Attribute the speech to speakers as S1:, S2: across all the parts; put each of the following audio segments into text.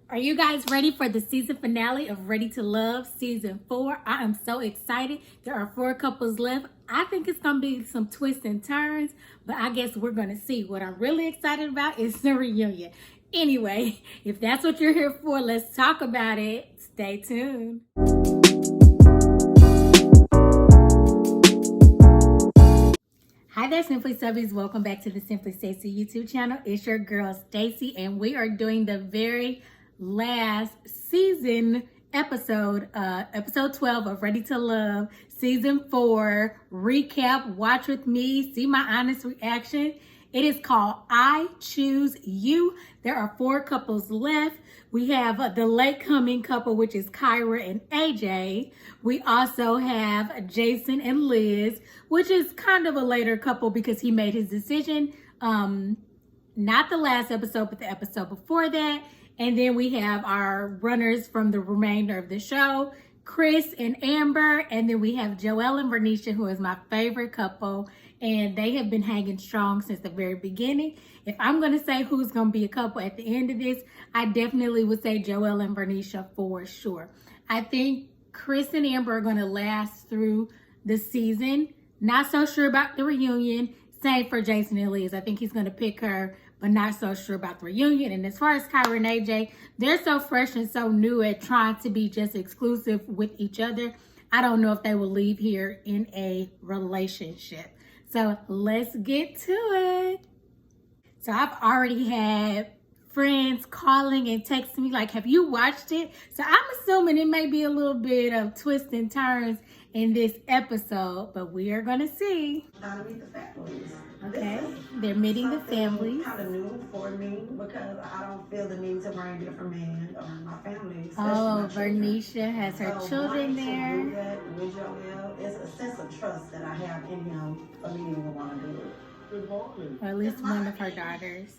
S1: Are you guys ready for the season finale of Ready to Love Season 4? I am so excited. There are 4 couples left. I think it's going to be some twists and turns, but I guess we're going to see. What I'm really excited about is the reunion. Anyway, if that's what you're here for, let's talk about it. Stay tuned. Hi there, Simply Subbies. Welcome back to the Simply Stacey YouTube channel. It's your girl, Stacey, and we are doing the very last season episode 12 of Ready to Love Season 4 recap. Watch with me, see my honest reaction. It is called I Choose You. There are 4 couples left. We have the late coming couple, which is Kyra and AJ. We also have Jason and Liz, which is kind of a later couple because he made his decision. Not the last episode, but the episode before that. And then we have our runners from the remainder of the show, Chris and Amber. And then we have Joelle and Vernisha, who is my favorite couple. And they have been hanging strong since the very beginning. If I'm going to say who's going to be a couple at the end of this, I definitely would say Joelle and Vernisha for sure. I think Chris and Amber are going to last through the season. Not so sure about the reunion. Same for Jason and Liz. I think he's going to pick her, but not so sure about the reunion. And as far as Kyra and AJ, they're so fresh and so new at trying to be just exclusive with each other. I don't know if they will leave here in a relationship. So let's get to it. So I've already had friends calling and texting me like, have you watched it? So I'm assuming it may be a little bit of twists and turns in this episode, but we are going to see.
S2: Now to meet the families.
S1: Okay, they're meeting the families.
S2: Kind of new for me because I don't feel the need to bring different men or my family.
S1: Oh, Vernisha has her children there.
S2: To do that with Joelle, it's a sense of trust that I have in him for me to want to do it.
S3: Good morning.
S1: Or at least one of her daughters.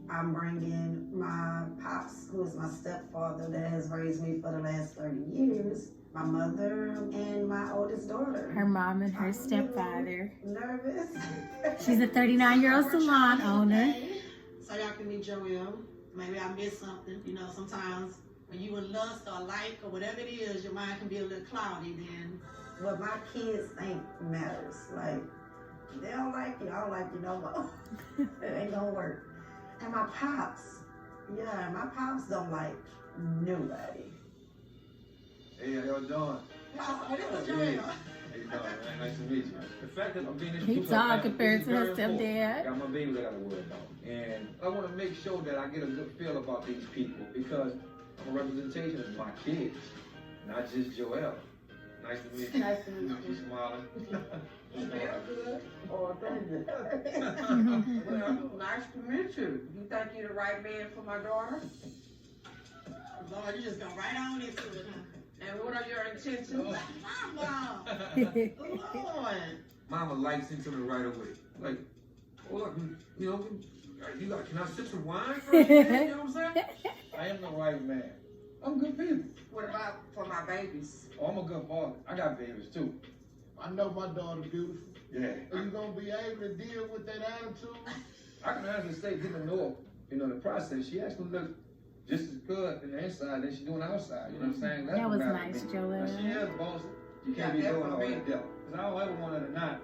S2: I'm bringing my pops, who is my stepfather that has raised me for the last 30 years, my mother, and my oldest daughter.
S1: Her mom and her stepfather.
S2: Nervous.
S1: She's a 39-year-old salon owner.
S4: So y'all can meet Joelle. Maybe I missed something. You know, sometimes when you in lust or like or whatever it is, your mind can be a little cloudy then.
S2: What my kids think matters. Like, they don't like you, I don't like you no more. It ain't gonna work. And my pops, my pops don't like nobody.
S3: Hey, how y'all doing?
S4: Oh, this is
S3: Hey,
S4: Joelle.
S3: how you doing, man? Nice to meet you. The fact that I'm being
S1: He's
S3: introduced
S1: tall
S3: like that,
S1: compared
S3: this
S1: to
S3: is
S1: her
S3: very important.
S1: stepdad.
S3: I got my babies I gotta worry about. And I wanna make sure that I get a good feel about these people because I'm a representation of my kids, not just Joelle. Nice to meet you.
S2: Nice to meet you.
S3: She's smiling.
S2: Oh, thank you.
S5: Well, nice to meet you. You think you're the right man for my daughter?
S4: Lord, you just go right on into it, huh?
S5: And what are your intentions?
S4: Mama! Lord!
S3: Mama likes into me right away. Like, hold up, you know, can I sip some wine first? You know what I'm saying? I am the right man. I'm good people.
S5: What about for my babies?
S3: Oh, I'm a good father. I got babies too.
S6: I know my daughter beautiful.
S3: Yeah.
S6: Are you gonna be able to deal with that attitude?
S3: I can honestly say, getting to know her, the process, she actually looks just as good in the inside as she do on the outside. You know what I'm saying? That's
S1: That
S3: what
S1: was
S3: matters
S1: nice,
S3: to me.
S1: Joelle.
S3: But she is bossy. You can't be
S5: Yeah,
S3: doing all
S5: definitely.
S3: that devil. Because I don't ever want her to not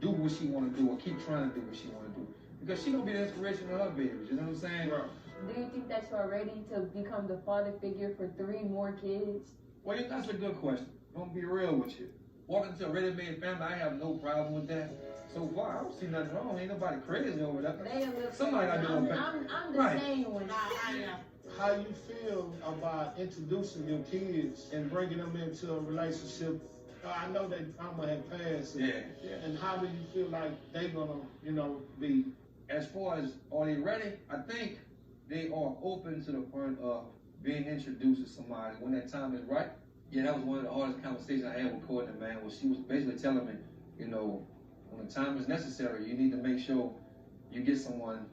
S3: do what she want to do or keep trying to do what she want to do. Because she gonna be the inspiration of her babies. You know what I'm saying?
S6: Right.
S7: Do you think that you are ready to become the father figure for 3 more kids?
S3: Well, that's a good question. I'm gonna be real with you. Walking into a ready-made family, I have no problem with that. So far, I don't see nothing wrong. Ain't nobody crazy over that.
S7: They a little
S3: Somebody
S7: crazy.
S3: gotta do it better.
S7: I'm the
S3: Right.
S7: same one.
S4: Nah, I am.
S6: How you feel about introducing your kids and bringing them into a relationship? I know that Mama had passed.
S3: Yeah, yeah.
S6: And how do you feel like they gonna, be?
S3: As far as are they ready, I think they are open to the point of being introduced to somebody when that time is right. Yeah, that was one of the hardest conversations I had with Courtney, man, where she was basically telling me, when the time is necessary, you need to make sure you get someone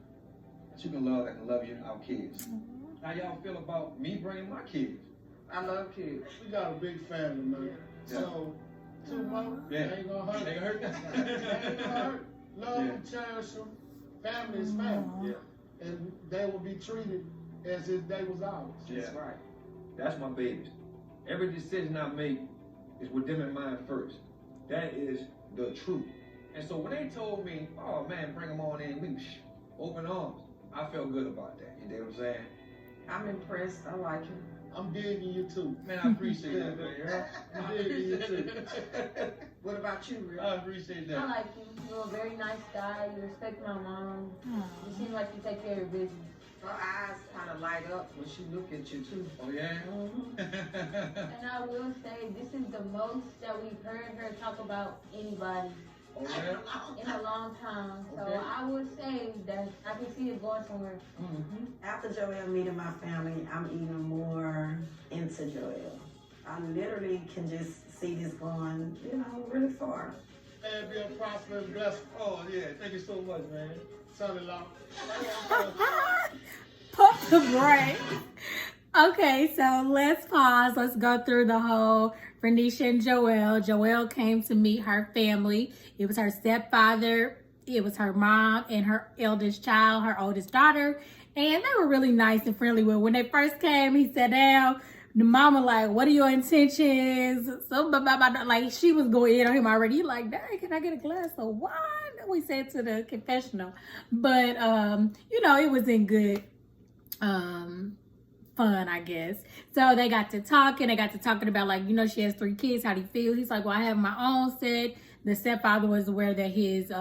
S3: that you can love that can love our kids. How y'all feel about me bringing my kids?
S5: I love kids.
S6: We got a big family, man.
S3: Yeah.
S6: So 2 more,
S3: Yeah.
S6: ain't gonna hurt.
S3: Ain't hurt.
S6: Ain't gonna hurt. Love
S3: Yeah.
S6: and cherish them. Family is family.
S3: Yeah.
S6: And they will be treated as if they was ours.
S3: Yeah.
S5: That's right.
S3: That's my babies. Every decision I make is with them in mind first. That is the truth. And so when they told me, oh man, bring them on in, we open arms, I felt good about that. You know what I'm saying?
S5: I'm impressed. I like him.
S6: I'm digging you too.
S3: Man, I appreciate that, man.
S6: I'm digging you too.
S5: What about you, Rick?
S3: I appreciate
S7: I
S3: that.
S7: like you. You're a very nice guy. You respect my mom. You seem like you take care of your business.
S5: Her eyes kind of light up when she look at you too.
S3: Oh yeah?
S7: And I will say, this is the most that we've heard her talk about anybody
S3: Oh yeah?
S7: in a long time. So
S3: Okay.
S7: I would say that I can see it going somewhere.
S3: Mm-hmm.
S2: After Joel meeting my family, I'm even more into Joel. I literally can just see this going, really far.
S6: And be a prosperous blessing.
S3: Oh yeah, thank you so much, man.
S6: Son-in-law.
S1: Pump the brakes. Okay, so let's pause. Let's go through the whole Renisha and Joelle. Joelle came to meet her family. It was her stepfather, it was her mom, and her eldest child, her oldest daughter. And they were really nice and friendly. When they first came, he sat down. The mama like, what are your intentions? So, like, she was going in on him already. He like, Dad, can I get a glass of wine? We said to the confessional. But, it was in good fun, I guess. So they got to talking. They got to talking about, like, she has 3 kids. How do you feel? He's like, well, I have my own set. The stepfather was aware that his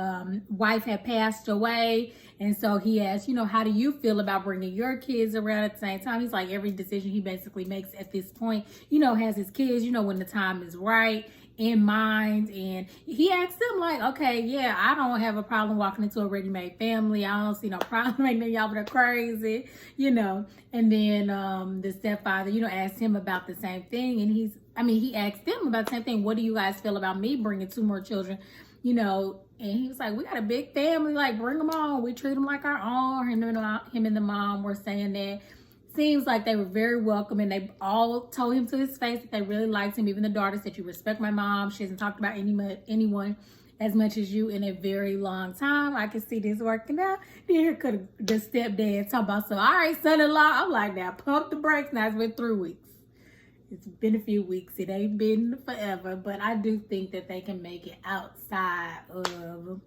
S1: wife had passed away. And so he asked, how do you feel about bringing your kids around at the same time? He's like, every decision he basically makes at this point, has his kids, when the time is right, in mind. And he asked them, like, okay, yeah, I don't have a problem walking into a ready-made family. I don't see no problem making y'all, but are crazy, And then the stepfather, asked him about the same thing. And he asked them about the same thing. What do you guys feel about me bringing 2 more children, And he was like, we got a big family, like, bring them on. We treat them like our own. Him and the mom were saying that. Seems like they were very welcome, and they all told him to his face that they really liked him. Even the daughter said, you respect my mom. She hasn't talked about anyone as much as you in a very long time. I can see this working out. Then could have the stepdad talk about, so, all right, son-in-law. I'm like, now pump the brakes. Now it's been 3 weeks. It's been a few weeks. It ain't been forever, but I do think that they can make it outside of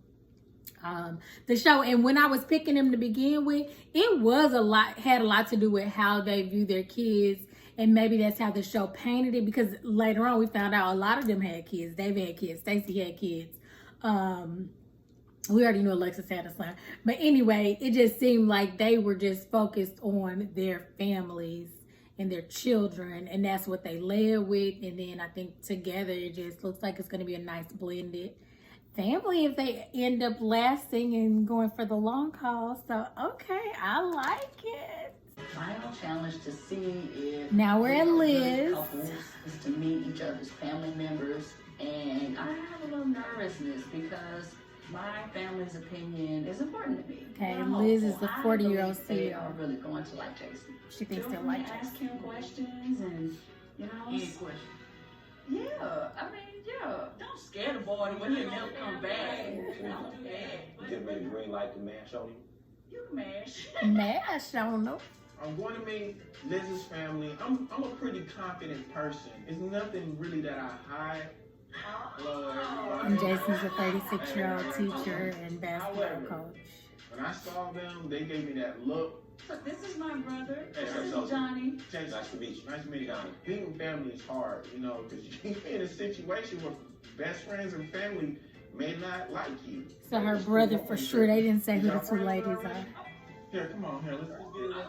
S1: the show. And when I was picking them to begin with, it was had a lot to do with how they view their kids, and maybe that's how the show painted it, because later on we found out a lot of them had kids. David had kids, Stacey had kids. We already knew Alexis had a son, but anyway, it just seemed like they were just focused on their families and their children, and that's what they led with. And then I think together it just looks like it's going to be a nice blended family if they end up lasting and going for the long haul. So, okay, I like it.
S8: Final challenge to see if
S1: Now we're in Liz.
S8: couples is to meet each other's family members, and I have a little nervousness because my family's opinion is important to me.
S1: Okay,
S8: But I'm
S1: Liz is
S8: hopeful.
S1: the
S8: I
S1: 40-year-old
S8: believe they
S1: CEO.
S8: are really going to like Jason.
S1: She thinks they'll
S8: Feel
S1: like
S8: free to ask
S1: Jason.
S8: him questions and
S5: Any question?
S8: yeah, I mean, yeah. Don't scare the boy when he'll never come back. Don't
S9: Get ready to green light the mash on you.
S8: You can mash.
S1: Mash, I don't know.
S6: I'm going to meet Liz's family. I'm a pretty confident person. It's nothing really that I hide. Hello,
S1: And
S6: everybody.
S1: Jason's a 36-year-old teacher and basketball
S6: However,
S1: coach.
S6: When I saw them, they gave me that look.
S8: So this is my brother.
S6: Hey,
S8: This
S6: so-
S8: is
S6: so-
S8: Johnny.
S6: Jason,
S9: Nice to meet you.
S6: nice to meet you. Being family is hard, because you can be in a situation where best friends and family may not like you.
S1: So her brother, for sure, they didn't say who the 2 ladies are.
S6: Here, come on, here. Let's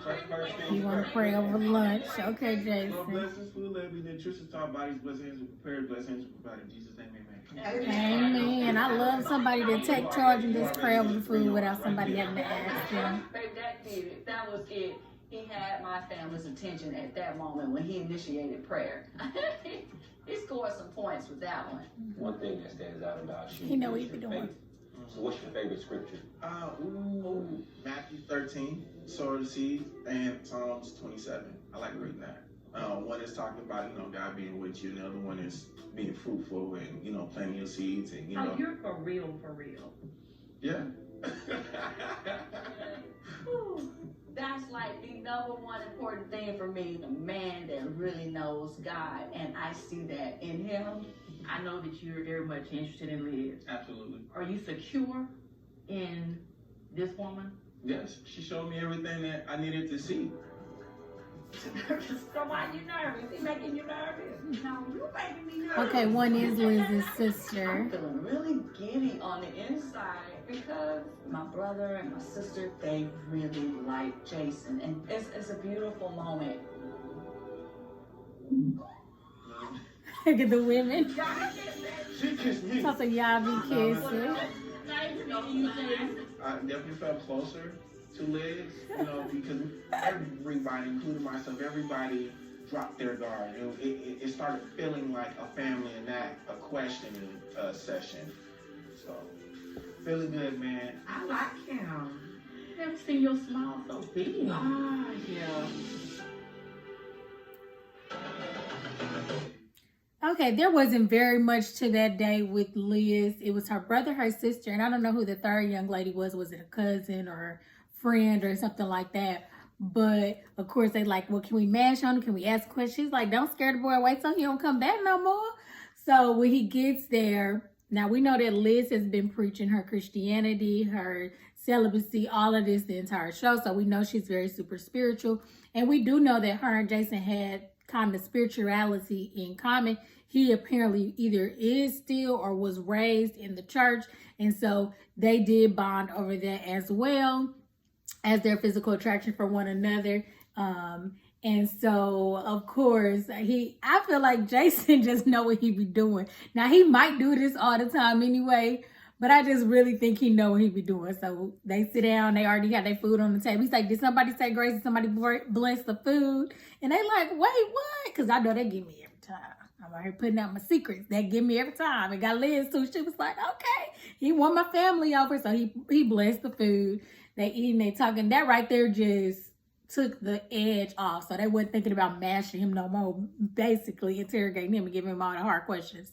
S6: get it. First thing
S1: You want to pray over lunch? Okay,
S6: Lord
S1: Jason.
S6: bless this food, let me nutritious to our bodies, bless hands with prepared, bless hands with provided. In Jesus' name, amen.
S1: Amen. I love somebody to take charge and just pray over the food without somebody having to ask them.
S8: Baby, that did it. That was it. He had my family's attention at that moment when he initiated prayer. He scored some points with that one.
S9: One thing that stands out about you
S1: He know what
S9: is
S1: he be
S9: your
S1: doing.
S9: faith. So what's your favorite scripture?
S6: Matthew 13, sow the seed, and Psalms 27. I like reading that. One is talking about, God being with you, and the other one is being fruitful and, planting your seeds and,
S8: Oh, you're for real, for real.
S6: Yeah.
S8: That's like the number one important thing for me, the man that really knows God, and I see that in him. I know that you're very much interested in Liz.
S6: Absolutely.
S8: Are you secure in this woman?
S6: Yes, she showed me everything that I needed to see.
S8: So why you nervous? He making you nervous? No, you making me nervous.
S1: Okay, one is Liz's sister.
S8: I'm feeling really giddy on the inside because my brother and my sister, they really like Jason. And it's a beautiful moment.
S1: Look at the women.
S6: She kissed me.
S1: So y'all be kissing.
S6: I definitely felt closer to Liz, you know, because everybody, including myself, everybody dropped their guard. It started feeling like a family and not a questioning session. So, feeling good, man.
S5: I like him.
S8: Never seen your smile so big.
S5: Ah, yeah.
S1: Okay, there wasn't very much to that day with Liz. It was her brother, her sister, and I don't know who the third young lady was. Was it a cousin or a friend or something like that? But, of course, they like, well, can we mash on him? Can we ask questions? She's like, don't scare the boy away so he don't come back no more. So when he gets there, now we know that Liz has been preaching her Christianity, her celibacy, all of this the entire show. So we know she's very super spiritual. And we do know that her and Jason had kind of spirituality in common. He apparently either is still or was raised in the church, and so they did bond over that as well as their physical attraction for one another. And so of course I feel like Jason just know what he be doing. Now he might do this all the time anyway, but I just really think he know what he be doing. So they sit down, they already got their food on the table. He's like, did somebody say grace? Did somebody bless the food? And they like, wait, what? Because I know they give me every time. I'm out here putting out my secrets. They give me every time. And got Liz too. She was like, okay. He want my family over. So he blessed the food. They eating, they talking. That right there just took the edge off. So they wasn't thinking about mashing him no more. Basically interrogating him and giving him all the hard questions.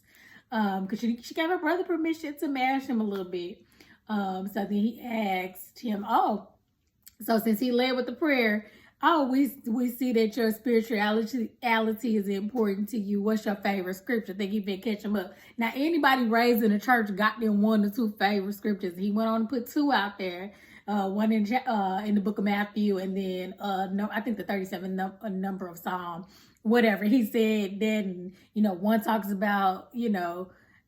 S1: Because she gave her brother permission to mash him a little bit. So then he asked him, so since he led with the prayer, we see that your spirituality is important to you. What's your favorite scripture? I think he been catching up. Now, anybody raised in the church got them 1 or 2 favorite scriptures. He went on to put 2 out there. One in the book of Matthew, and then I think the 37th number of Psalm. Whatever. He said then, one talks about,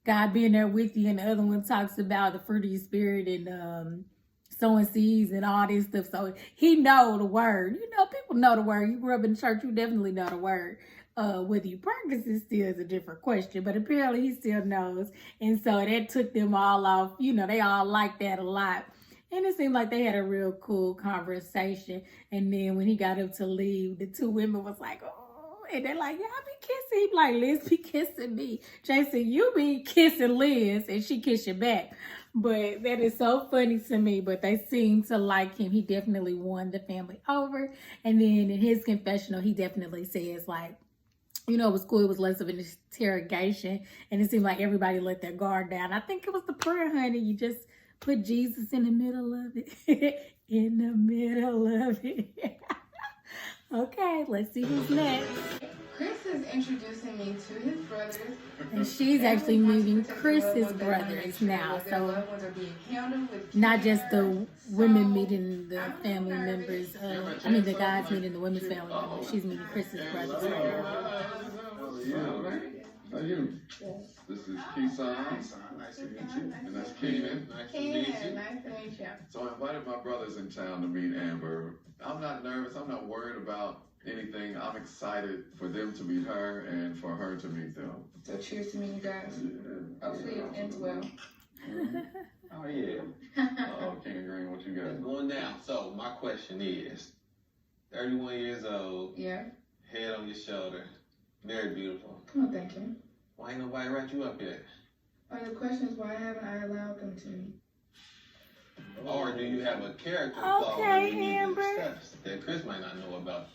S1: God being there with you, and the other one talks about the fruit of your spirit and sowing seeds and all this stuff. So he know the word. People know the word. You grew up in church, you definitely know the word. Whether you practice it still is a different question, but apparently he still knows. And so that took them all off. They all liked that a lot. And it seemed like they had a real cool conversation. And then when he got up to leave, the 2 women was like, oh, and they're like, y'all be kissing. He be like, Liz be kissing me. Jason, you be kissing Liz, and she kiss you back. But that is so funny to me. But they seem to like him. He definitely won the family over. And then in his confessional, he definitely says, like, it was cool. It was less of an interrogation. And it seemed like everybody let their guard down. I think it was the prayer, honey. You just put Jesus in the middle of it. In the middle of it. Okay, let's see who's next.
S10: Chris is introducing me to his brothers.
S1: And she's actually meeting Chris's brothers now. So not just the women meeting the family members. The guys meeting the women's family members. She's meeting Chris's brothers.
S11: How are you? This is Keeson.
S6: Nice to meet you.
S11: And that's Keenan.
S10: Nice to meet you.
S11: So I invited my brothers in town to meet Amber. I'm not nervous. I'm not worried about anything. I'm excited for them to meet her and for her to meet them.
S10: So cheers to meet you guys.
S11: Yeah.
S10: Hopefully it ends well.
S9: Oh, yeah.
S11: King and Green, what you got?
S9: It's going down. So my question is, 31 years old.
S10: Yeah.
S9: Head on your shoulder. Very beautiful.
S10: Oh, thank you.
S9: Why ain't nobody write you up yet?
S10: The question is, why haven't I allowed them to?
S9: Or do you have a character flaw that we need to discuss that Chris might not know about?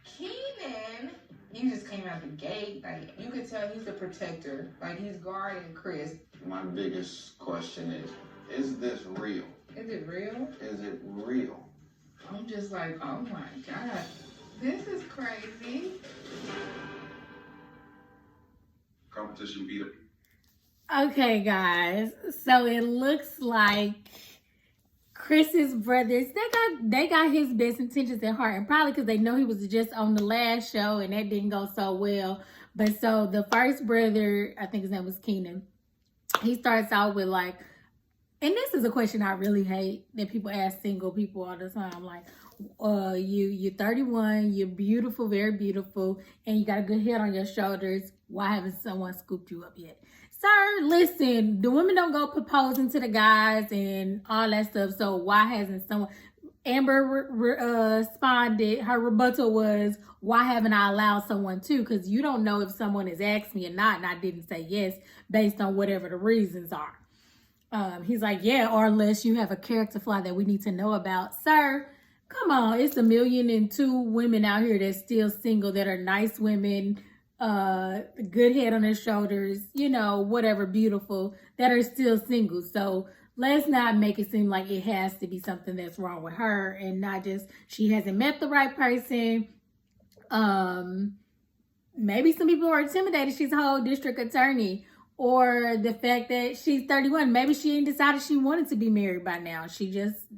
S10: Keenan, you just came out the gate. Like, you could tell he's the protector. Like, he's guarding Chris.
S9: My biggest question is this real?
S10: Is it real?
S9: Is it real?
S10: I'm just like, oh my God, this is crazy.
S9: Competition beat up.
S1: Okay, guys. So it looks like Chris's brothers, they got his best intentions at heart, and probably because they know he was just on the last show and that didn't go so well. But so the first brother, I think his name was Keenan, he starts out with like, and this is a question I really hate that people ask single people all the time, like, you're 31, you're beautiful, very beautiful, and you got a good head on your shoulders. Why haven't someone scooped you up yet? Sir, listen, the women don't go proposing to the guys and all that stuff, so why hasn't someone... Amber responded, her rebuttal was, why haven't I allowed someone to? Because you don't know if someone has asked me or not, and I didn't say yes based on whatever the reasons are. He's like, yeah, or unless you have a character flaw that we need to know about. Sir, come on, it's 1,000,002 women out here that's still single, that are nice women, good head on their shoulders, you know, whatever, beautiful, that are still single. So let's not make it seem like it has to be something that's wrong with her, and not just she hasn't met the right person. Maybe some people are intimidated. She's a whole district attorney. Or the fact that she's 31. Maybe she ain't decided she wanted to be married by now.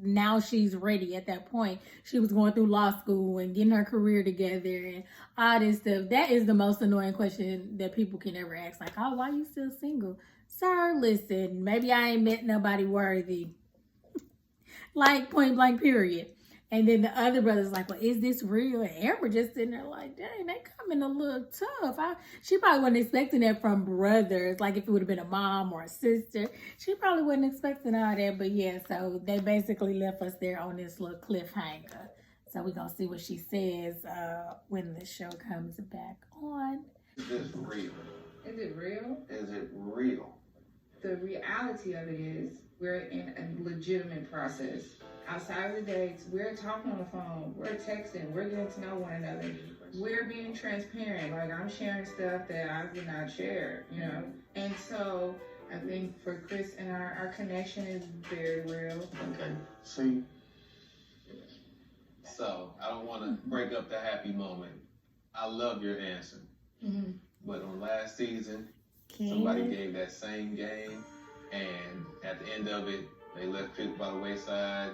S1: Now she's ready at that point. She was going through law school and getting her career together and all this stuff. That is the most annoying question that people can ever ask. Like, oh, why are you still single? Sir, listen, maybe I ain't met nobody worthy. Like, point blank, period. And then the other brother's like, well, is this real? And Amber just sitting there like, dang, they coming a little tough. She probably wasn't expecting that from brothers. Like if it would have been a mom or a sister, she probably wasn't expecting all that. But yeah, so they basically left us there on this little cliffhanger. So we're going to see what she says when the show comes back on.
S9: Is this real?
S10: Is it real?
S9: Is it real?
S10: The reality of it is we're in a legitimate process. Outside of the dates, we're talking on the phone, we're texting, we're getting to know one another. We're being transparent. Like, I'm sharing stuff that I would not share, you know? And so I think for Chris and our connection is very real.
S9: Okay, see? So, I don't want to break up the happy moment. I love your answer.
S10: Mm-hmm.
S9: But on last season, somebody gave that same game, and at the end of it, they left Chris by the wayside,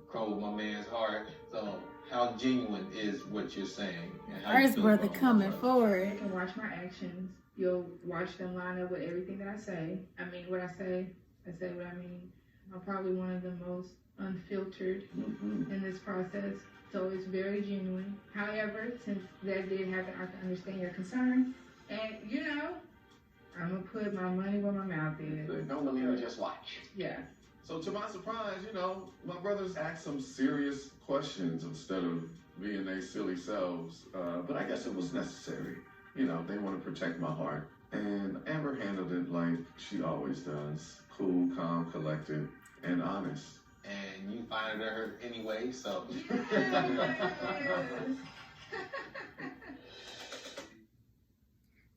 S9: crowed my man's heart. So, how genuine is what you're saying?
S1: First brother coming forward.
S10: You can watch my actions. You'll watch them line up with everything that I say. I mean what I say. I say what I mean. I'm probably one of the most unfiltered in this process. So it's very genuine. However, since that did happen, I can understand your concern. And, you know, I'm going to put my money where my mouth is.
S9: No, Melina, just watch.
S10: Yeah.
S11: So to my surprise, you know, my brothers asked some serious questions instead of being they silly selves. But I guess it was necessary. You know, they want to protect my heart. And Amber handled it like she always does. Cool, calm, collected, and honest.
S9: And you find her anyway, so.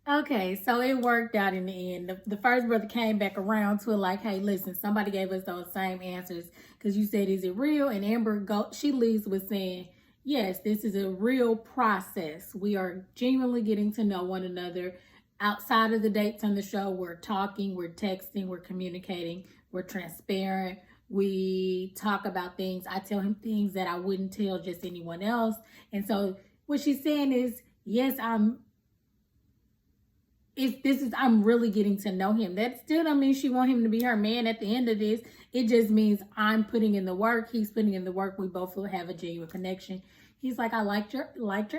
S1: Okay, so it worked out in the end. The first brother came back around to it like, hey, listen, somebody gave us those same answers because you said, is it real? And Amber, she leaves with saying, yes, this is a real process. We are genuinely getting to know one another. Outside of the dates on the show, we're talking, we're texting, we're communicating, we're transparent. We talk about things. I tell him things that I wouldn't tell just anyone else. And so what she's saying is, yes, I'm really getting to know him. That still don't mean she want him to be her man at the end of this. It just means I'm putting in the work. He's putting in the work. We both will have a genuine connection. He's like, I liked your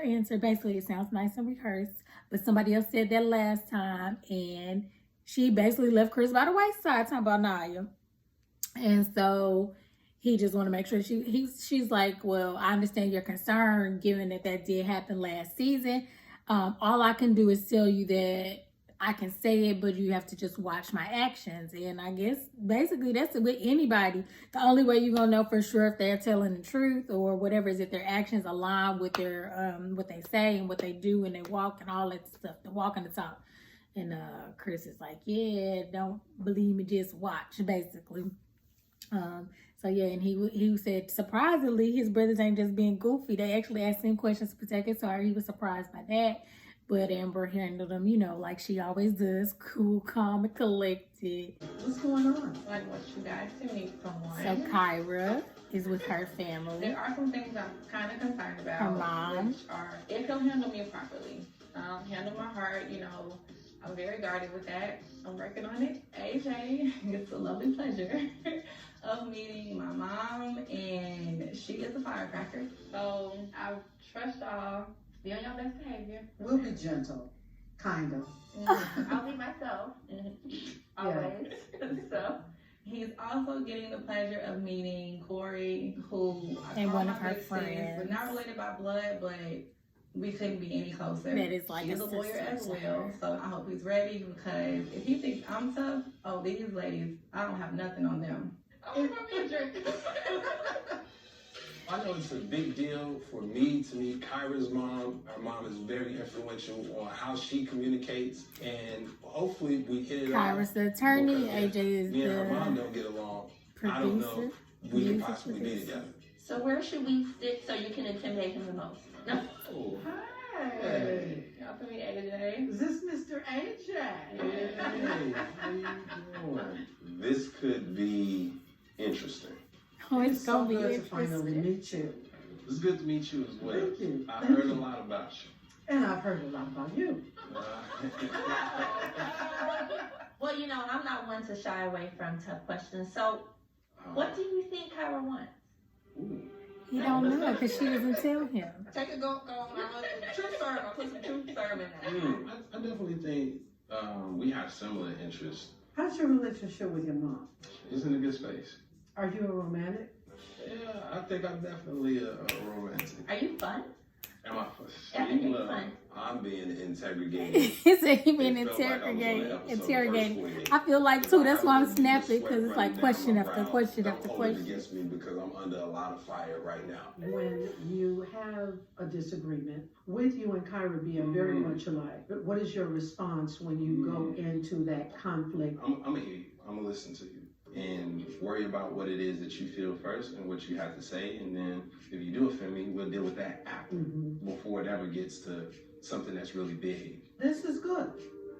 S1: answer. Basically, it sounds nice and rehearsed. But somebody else said that last time. And she basically left Chris by the wayside, talking about Naya. And so he just want to make sure she's like, well, I understand your concern given that did happen last season. All I can do is tell you that I can say it, but you have to just watch my actions. And I guess basically that's it with anybody. The only way you're going to know for sure if they're telling the truth or whatever is if their actions align with their what they say and what they do when they walk and all that stuff, the walk and the talk. And Chris is like, yeah, don't believe me, just watch, basically. So yeah, and he said surprisingly his brothers ain't just being goofy. They actually asked him questions to protect his heart. He was surprised by that. But Amber handled them, like she always does, cool, calm, and collected.
S2: What's going on?
S10: I want you guys to meet someone.
S1: So Kyra is with her family.
S10: There are some things I'm kind of concerned about.
S1: Her mom.
S10: Which are, if he'll handle me properly, handle my heart, I'm very guarded with that. I'm working on it. AJ, it's a lovely pleasure of meeting my mom, and she is a firecracker. So I trust y'all. Be on your best behavior.
S2: We'll be gentle, kind of.
S10: I'll be myself. Always. So he's also getting the pleasure of meeting Corey, who
S1: and one of her
S10: friends.
S1: friends.
S10: We're not related by blood, but we couldn't be any closer.
S1: That is like
S10: he's a lawyer as well, so I hope he's ready, because if he thinks I'm tough, these ladies, I don't have nothing on them. Oh, me a drink.
S12: I know it's a big deal for me to meet Kyra's mom. Her mom is very influential on how she communicates, and hopefully we hit it off.
S1: Kyra's the attorney, AJ is
S12: me and
S1: the
S12: her mom don't get along.
S1: producer.
S12: I don't know. We could possibly be together.
S8: So where should we sit so you can intimidate him the most? No.
S12: Oh.
S2: Hey.
S10: Y'all can meet AJ.
S2: Is this Mr. AJ?
S12: Hey, how you doing? This could be interesting.
S1: Oh, it's
S2: so
S1: gonna be
S2: good to
S1: interesting.
S2: finally meet you.
S12: It's good to meet you as well.
S2: Thank you.
S12: I heard a lot about you.
S2: And I've heard a lot about you.
S8: Well, I'm not one to shy away from tough questions. So, what do you think Kyra wants?
S1: He don't know because she doesn't tell him.
S10: Take a go on truth sermon. Put some truth sermon in there.
S12: I definitely think we have similar interests.
S2: How's your relationship with your mom?
S12: It's in a good space.
S2: Are you a romantic?
S12: Yeah, I think I'm definitely a romantic.
S8: Are you fun?
S12: Am I
S8: Yeah, you're fun.
S12: I'm being interrogated.
S1: He said he been
S12: It felt like I was on the episode
S1: interrogated. I feel like too. That's why I'm snapping, because it's like question after question after
S12: Holding
S1: question.
S12: against me because I'm under a lot of fire right now.
S2: When you have a disagreement with you and Kyra being very much alike, what is your response when you go into that conflict?
S12: I'm gonna hear you. I'm gonna listen to you and worry about what it is that you feel first and what you have to say, and then if you do offend me, we'll deal with that after, before it ever gets to something that's really big.
S2: This is good.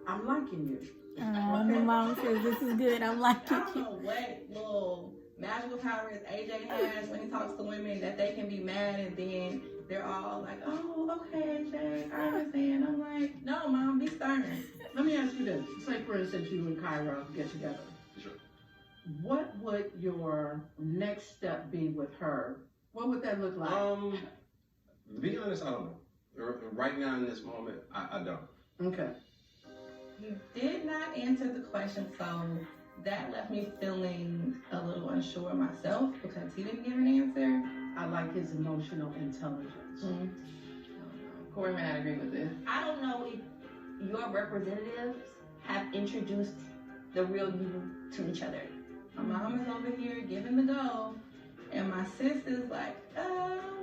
S2: I'm liking you.
S1: My mom says this is good. I'm liking
S10: I don't know what little magical powers AJ has when he talks to women, that they can be mad and then they're all like, oh, okay, AJ, I understand. I'm like, no, Mom, be stern.
S2: Let me ask you this. Say, for instance, you and Kyra get together.
S12: Sure.
S2: What would your next step be with her? What would that look like?
S12: To be honest, I don't know. Right now in this moment, I don't.
S2: Okay.
S10: He did not answer the question, so that left me feeling a little unsure of myself because he didn't give an answer.
S2: I like his emotional intelligence.
S10: Corey may not agree with this.
S8: I don't know if your representatives have introduced the real you to each other.
S10: My mom is over here giving the go, and my sister's like,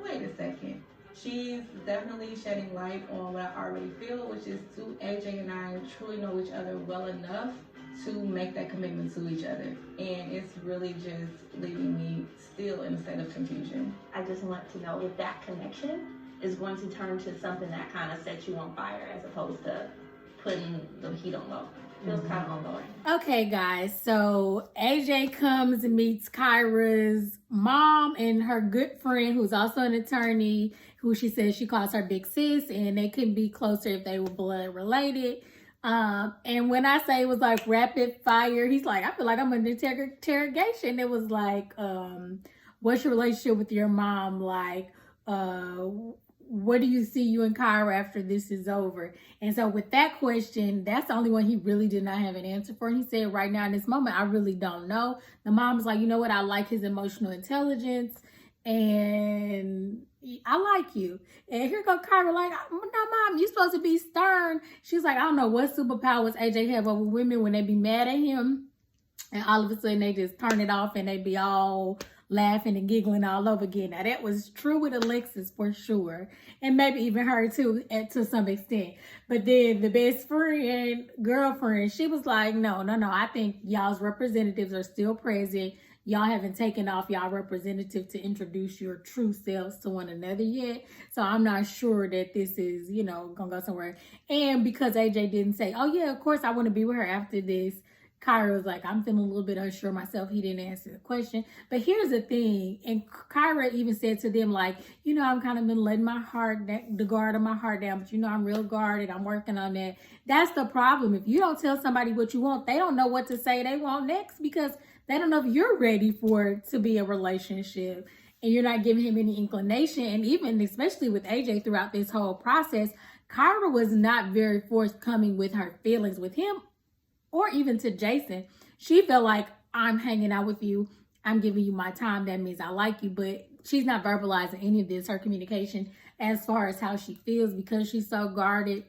S10: wait a second. She's definitely shedding light on what I already feel, which is AJ and I truly know each other well enough to make that commitment to each other. And it's really just leaving me still in a state of confusion.
S8: I just want to know if that connection is going to turn to something that kind of sets you on fire as opposed to putting the heat on low. Feels kind of ongoing.
S1: Okay, guys. So AJ comes and meets Kyra's mom and her good friend, who's also an attorney, who she says she calls her big sis, and they couldn't be closer if they were blood related. And when I say it was like rapid fire, he's like, I feel like I'm in interrogation. It was like, what's your relationship with your mom like? What do you see you and Kyra after this is over? And so with that question, that's the only one he really did not have an answer for. He said, right now in this moment, I really don't know. The mom was like, you know what? I like his emotional intelligence and I like you. And here go Kyra like, no, Mom, you supposed to be stern. She's like, I don't know what superpowers AJ have over women when they be mad at him. And all of a sudden they just turn it off and they be all laughing and giggling all over again. Now that was true with Alexis for sure. And maybe even her too, to some extent. But then the best friend, girlfriend, she was like, no. I think y'all's representatives are still present. y'all haven't taken off y'all representative to introduce your true selves to one another yet. So I'm not sure that this is, you know, gonna go somewhere. And because AJ didn't say, oh yeah, of course I want to be with her after this, Kyra was like, I'm feeling a little bit unsure myself. He didn't answer the question. But here's the thing. And Kyra even said to them, like, you know, I'm kind of been letting my heart, the guard of my heart down. But, you know, I'm real guarded. I'm working on that. That's the problem. If you don't tell somebody what you want, they don't know what to say they want next because they don't know if you're ready for it to be a relationship. And you're not giving him any inclination. And even, especially with AJ throughout this whole process, Kyra was not very forthcoming with her feelings with him. Or even to Jason. She felt like, I'm hanging out with you. I'm giving you my time. That means I like you. But she's not verbalizing any of this. Her communication as far as how she feels because she's so guarded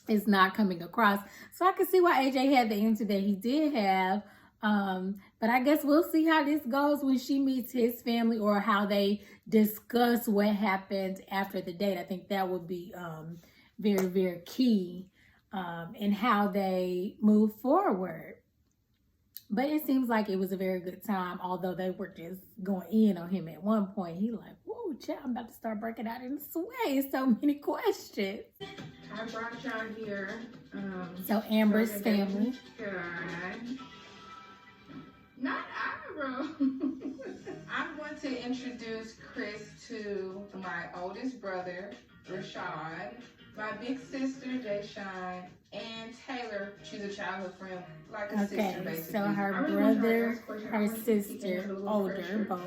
S1: is not coming across. So I can see why AJ had the answer that he did have. But I guess we'll see how this goes when she meets his family or how they discuss what happened after the date. I think that would be very, very key. And how they move forward. But it seems like it was a very good time, although they were just going in on him at one point. He like, whoa, child, I'm about to start breaking out in sway. So many questions.
S10: I brought y'all here.
S1: So Amber's family.
S10: God. Not Ira. I'm going to introduce Chris to my oldest brother, Rashad. My big sister, Jayshawn, and Taylor. She's a childhood friend, like a sister, basically.
S1: So her brother, her sister, older, both.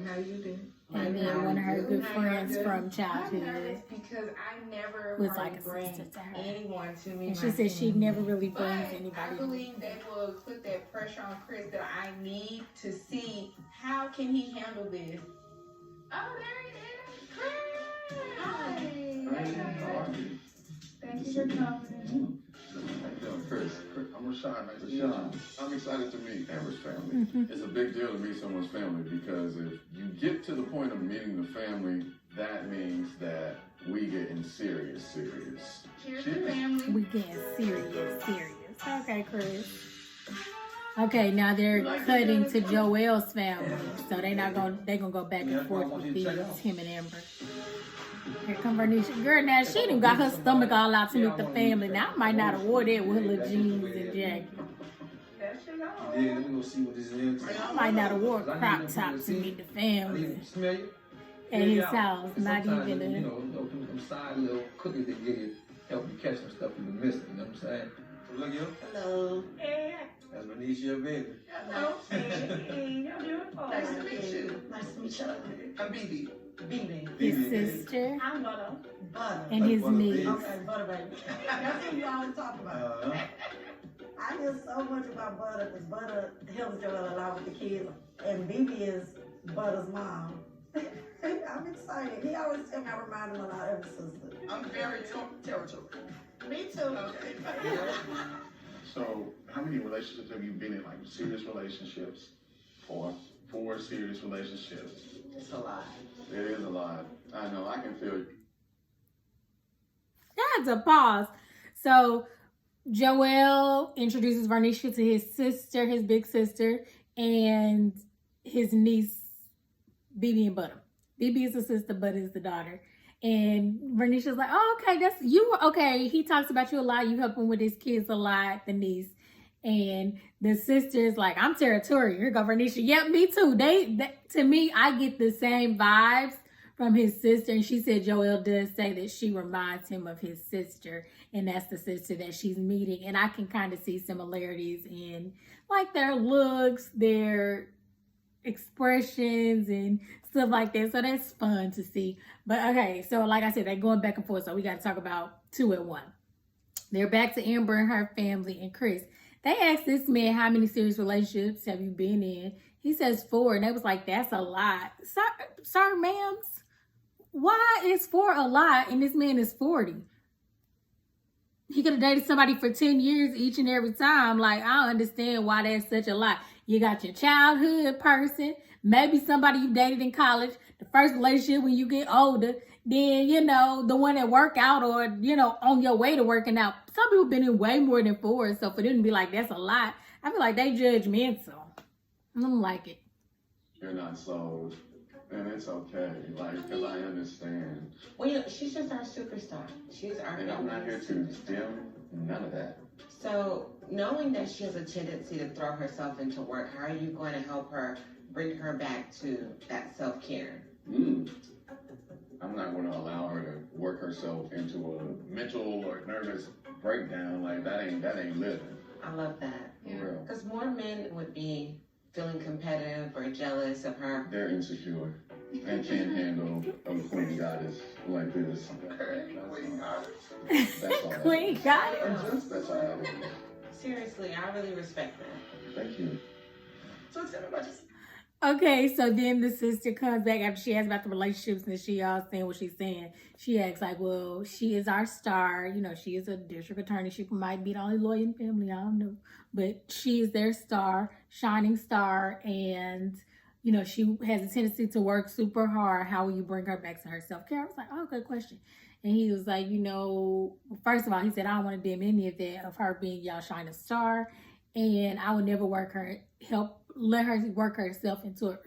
S10: How you do?
S1: And then one of her good friends from childhood.
S10: Because I never
S1: was like a
S10: bring
S1: sister to her.
S10: anyone to me.
S1: And she said she never really brings
S10: But
S1: anybody.
S10: I believe they will put that pressure on Chris that I need to see how can he handle this. Oh, there he is, Chris. Hi. Thank you for coming.
S11: Chris, I'm Rashad. Nice to meet you. I'm excited to meet Amber's family. It's a big deal to meet someone's family because if you get to the point of meeting the family, that means that we getting serious.
S10: Cheers to family.
S1: We getting serious. Okay, Chris. Okay, now they're cutting to Joel's family. So they're gonna go back and forth with these, him and Amber. Here come Vernisha. Girl, now she done got her stomach all out to meet the family. Now I might not have wore that with her little jeans and jacket.
S3: Yeah, let me go see what this is.
S1: I might not have wore a crop top to meet the family.
S3: Smell you?
S1: At his house, not
S3: Sometimes,
S1: even a...
S3: you know, them side little cookies that get you, help you catch some stuff you've been missing, you know what I'm saying? So look here.
S2: Hello.
S3: That's Benicia, baby.
S5: Hello. Hey, how you doing?
S2: Nice to meet you. Nice to meet you.
S3: I'm BB.
S2: BB.
S1: His sister
S5: I'm Butter.
S2: Butter.
S1: and his niece.
S2: Okay, Butter baby. That's what you always talk about. I hear so much about Butter because Butter helps Joel a lot with the kids. And BB is Butter's mom. I'm excited. He always tell me I remind him a lot of his sister.
S5: I'm very territorial.
S2: Me too.
S5: Okay.
S11: So, how many relationships have you been in? Like serious relationships? Four serious relationships.
S2: It's a lot.
S11: It is a lot. I know. I can feel it.
S1: I had to pause. So Joel introduces Vernisha to his sister, his big sister, and his niece, BB and Butter. BB is the sister, Butter is the daughter. And Vernisha's like, oh, okay, that's you. Okay, he talks about you a lot. You help him with his kids a lot, the niece. And the sister's like, I'm territorial. Here go Vernisha. Yep, me too. They to me, I get the same vibes from his sister. And she said Joel does say that she reminds him of his sister. And that's the sister that she's meeting. And I can kind of see similarities in like their looks, their expressions and stuff like that. So that's fun to see. But okay, so like I said, they're going back and forth. So we got to talk about two at one. They're back to Amber and her family and Chris. They asked this man, how many serious relationships have you been in? He says 4. And they was like, that's a lot. Sir, ma'ams, why is 4 a lot and this man is 40? He could have dated somebody for 10 years each and every time. Like, I don't understand why that's such a lot. You got your childhood person, maybe somebody you dated in college, the first relationship when you get older, then, you know, the one that work out or, you know, on your way to working out. Some people been in way more than 4, so for them to be like, that's a lot, I feel like they judgmental. I don't like it.
S11: you're not sold. And it's okay, like, because I understand.
S5: Well, you know, she's just our superstar. She's our
S11: And I'm not here to dim none of that.
S5: So, knowing that she has a tendency to throw herself into work, how are you going to help her bring her back to that self-care?
S11: I'm not going to allow her to work herself into a mental or nervous breakdown. Like, that ain't living.
S5: I love that.
S11: For real.
S5: Because more men would be feeling competitive or jealous of her.
S11: They're insecure and can't handle a queen goddess like this. Queen goddess. That's all.
S1: Queen goddess.
S11: That's all that is.
S5: Seriously, I really respect that.
S11: Thank you.
S5: So tell me about yourself.
S1: Okay, so then the sister comes back after she asks about the relationships and she all saying what she's saying. She acts like, well, she is our star. You know, she is a district attorney. She might be the only lawyer in the family. I don't know. But she is their star, shining star. And, you know, she has a tendency to work super hard. How will you bring her back to her self-care? I was like, oh, good question. And he was like, you know, first of all, he said, I don't want to dim any of that of her being y'all shining star. And I would never let her work herself into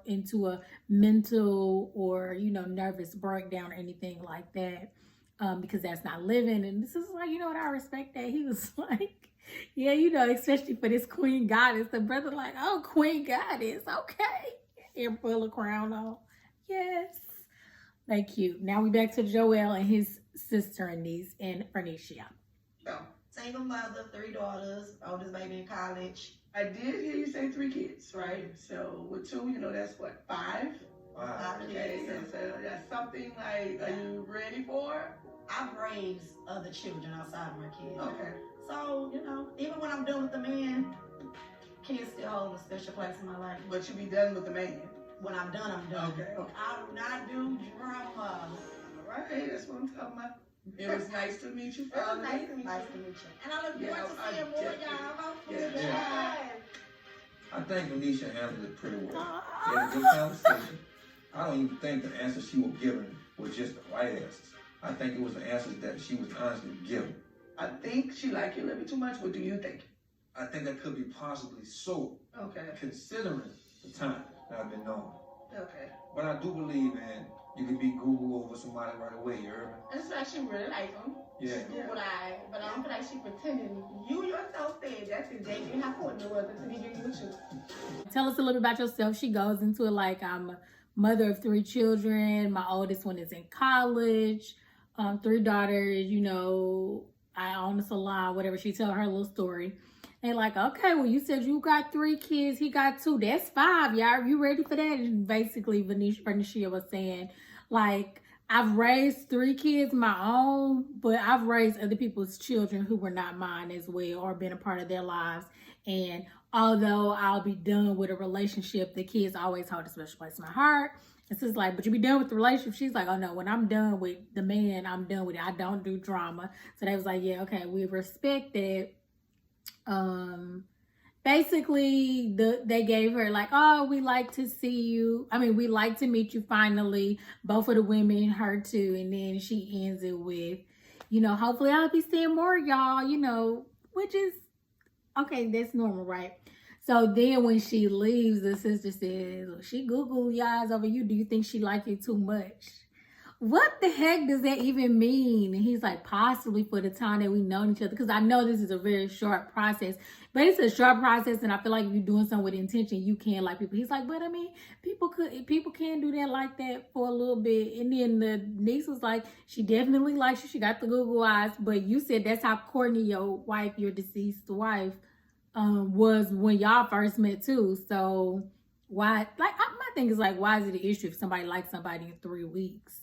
S1: into a mental or, you know, nervous breakdown or anything like that, because that's not living. And this is like, you know what, I respect that. He was like, yeah, you know, especially for this queen goddess. The brother like, oh, queen goddess, okay. Hair full of crown on. Yes. Like cute. Now we back to Joel and his sister and Bernicia.
S4: Single mother, 3 daughters, oldest baby in college.
S13: I did hear you say 3 kids, right? So with 2, you know, that's what, 5? Okay, so that's something like, are you ready for?
S4: I've raised other children outside of my kids.
S13: Okay.
S4: So, you know, even when I'm done with the man, kids still hold a special place in my life.
S13: But you be done with the man?
S4: When I'm done, I'm done.
S13: Okay.
S4: I do not do drama.
S13: All right, that's what I'm talking about. It was nice to meet you, family.
S4: Nice to meet you. And I look forward to seeing more y'all.
S3: Yeah. I think Venetia handled it pretty well. She had a good conversation. I don't even think the answers she was given were just the right answers. I think it was the answers that she was honestly given.
S13: I think she liked you a little bit too much. What do you think?
S3: I think that could be possibly so.
S13: Okay.
S3: Considering the time that I've been known.
S13: Okay.
S3: But I do believe, man, you can be Google over somebody right away, you heard me?
S7: That's why she really like him.
S3: Yeah.
S7: But I don't feel like she pretending.
S13: You yourself said that's the day you have to know whether to be getting with you.
S1: Tell us a little bit about yourself. She goes into it like, I'm a mother of 3 children. My oldest one is in college. 3 daughters, you know, I own a salon, whatever. She tell her little story. They like, okay, well, you said you got 3 kids. He got 2. That's 5. Y'all, are you ready for that? And basically, Bernicia was saying, like, I've raised 3 kids my own, but I've raised other people's children who were not mine as well or been a part of their lives. And although I'll be done with a relationship, the kids always hold a special place in my heart. It's just like, but you be done with the relationship. She's like, oh no, when I'm done with the man, I'm done with it. I don't do drama. So they was like, yeah, okay, we respect that. Basically they gave her like, oh, we like to see you. I mean, we like to meet you finally. Both of the women, her too. And then she ends it with, you know, hopefully I'll be seeing more of y'all, you know, which is, okay, that's normal, right? So then when she leaves, the sister says, she Googled your eyes over you. Do you think she like you too much? What the heck does that even mean? And he's like, possibly for the time that we know each other. Because I know this is a very short process. But it's a short process. And I feel like if you're doing something with intention, you can like people. He's like, but I mean, people can do that like that for a little bit. And then the niece was like, she definitely likes you. She got the Google eyes. But you said that's how Courtney, your wife, your deceased wife, was when y'all first met too. So why, like, my thing is like, why is it an issue if somebody likes somebody in 3 weeks?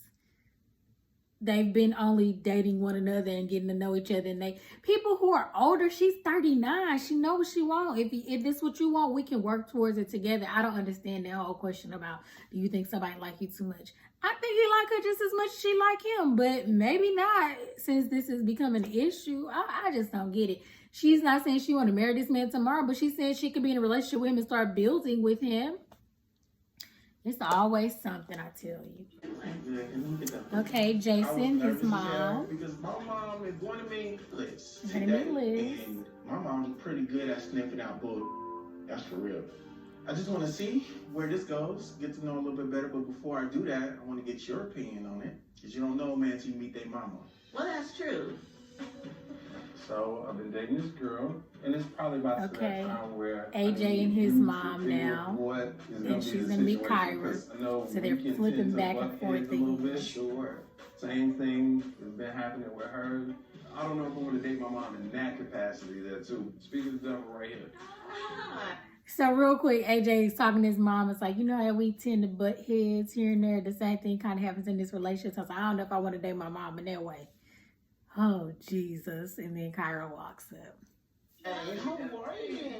S1: They've been only dating one another and getting to know each other. And people who are older, she's 39. She knows what she wants. If this is what you want, we can work towards it together. I don't understand that whole question about, do you think somebody like you too much? I think he like her just as much as she like him, but maybe not, since this is becoming an issue. I just don't get it. She's not saying she want to marry this man tomorrow, but she said she could be in a relationship with him and start building with him. It's always something, I tell you. Okay, Jason, his mom.
S6: Because my mom is going to meet Liz.
S1: And my mom's
S6: pretty good at sniffing out bull. That's for real. I just want to see where this goes, get to know a little bit better. But before I do that, I want to get your opinion on it, because you don't know a man until you meet their mama.
S8: Well, that's true.
S12: So I've been dating this girl, and it's probably about to that time where
S1: AJ and his mom now,
S12: what is
S1: and she's gonna meet Kyra. So they're flipping back and forth.
S12: A little bit. Sure. Same thing has been happening with her. I don't know if I want to date my mom in that capacity there too. Speaking of the devil right here.
S1: So real quick, AJ is talking to his mom. It's like, you know how we tend to butt heads here and there. The same thing kind of happens in this relationship. So I was like, I don't know if I want to date my mom in that way. Oh, Jesus. And then Kyra walks up.
S13: Hey, how are you?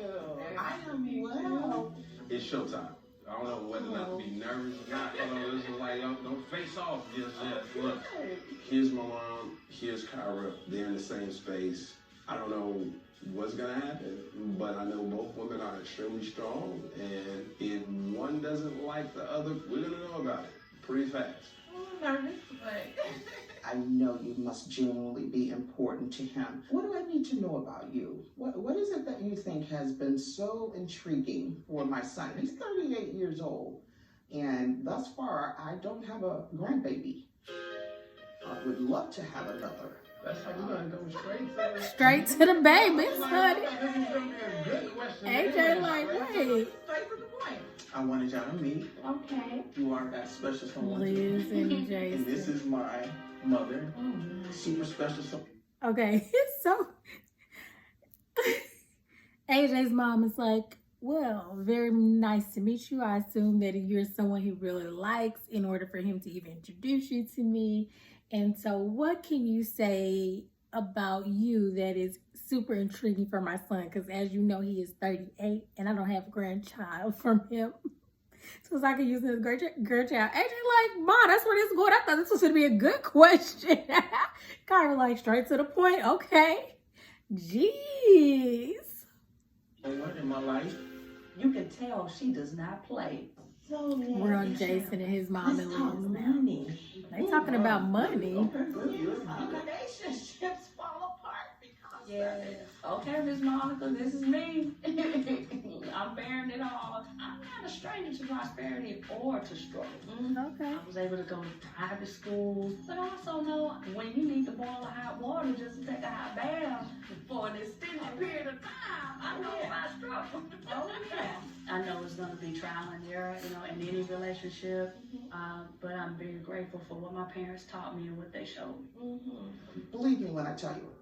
S13: I am well.
S12: It's showtime. I don't know whether or not to be nervous or not. This is like, don't face off just yet. Look, here's my mom, here's Kyra. They're in the same space. I don't know what's going to happen, but I know both women are extremely strong. And if one doesn't like the other, we're going to know about it pretty fast.
S13: I'm nervous, but I know you must genuinely be important to him. What do I need to know about you? What is it that you think has been so intriguing for my son? He's 38 years old, and thus far, I don't have a grandbaby. I would love to have another.
S12: That's how we're going to go
S1: straight to the baby, honey.
S12: This is going to be a good question.
S1: AJ like, wait.
S13: Straight to the point.
S6: I wanted y'all to meet.
S13: Okay.
S6: You are that special someone.
S1: Liz and Jason.
S6: And this is my mother. Super special someone.
S1: Okay, so AJ's mom is like, well, very nice to meet you. I assume that you're someone he really likes in order for him to even introduce you to me. And so what can you say about you that is super intriguing for my son? Because as you know, he is 38 and I don't have a grandchild from him. So I can use him as grandchild. AJ like, Ma, that's where this is going. I thought this was going to be a good question. Kyra like, straight to the point. Okay. Jeez.
S6: What in my life?
S8: You can tell she does not play.
S13: So,
S1: we're on Jason and his mom and Liz now. They talking about money.
S13: Relationships fall apart because
S8: yeah. Okay, Miss Monica, this is me. I'm bearing it all. I'm not a stranger to prosperity or to struggle.
S1: Okay.
S8: I was able to go to private schools, but also know when you need to boil hot water just to take a hot bath for an extended period of time. I know my struggle.
S13: Oh, yeah.
S8: I know it's going to be trial and error, in any relationship, but I'm very grateful for what my parents taught me and what they showed me.
S13: Believe me when I tell you.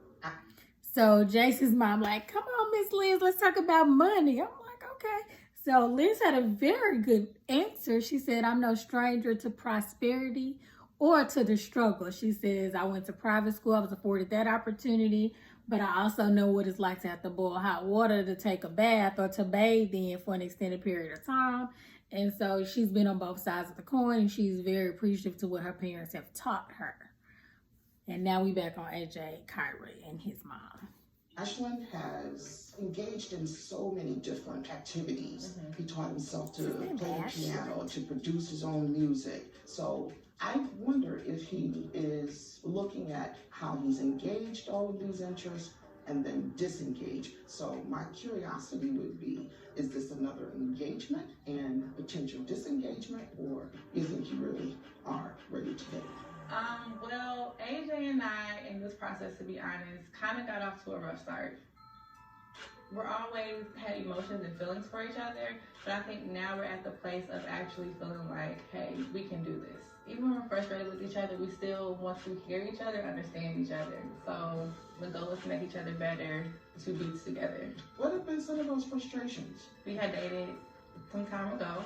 S1: So Jason's mom like, come on, Miss Liz, let's talk about money. I'm like, okay. So Liz had a very good answer. She said, I'm no stranger to prosperity or to the struggle. She says, I went to private school. I was afforded that opportunity, but I also know what it's like to have to boil hot water to take a bath or to bathe in for an extended period of time. And so she's been on both sides of the coin, and she's very appreciative to what her parents have taught her. And now we back on AJ, Kyra, and his mom.
S13: Ashland has engaged in so many different activities. He taught himself to play the piano, to produce his own music. So I wonder if he is looking at how he's engaged all of these interests and then disengaged. So my curiosity would be, is this another engagement and potential disengagement, or you think you really are ready to date?
S10: Well, AJ and I, in this process, to be honest, kind of got off to a rough start. We're always had emotions and feelings for each other, but I think now we're at the place of actually feeling like, hey, we can do this. Even when we're frustrated with each other, we still want to hear each other, understand each other. So the goal is to make each other better, two beats together.
S13: What have been some of those frustrations?
S10: We had dated some time ago,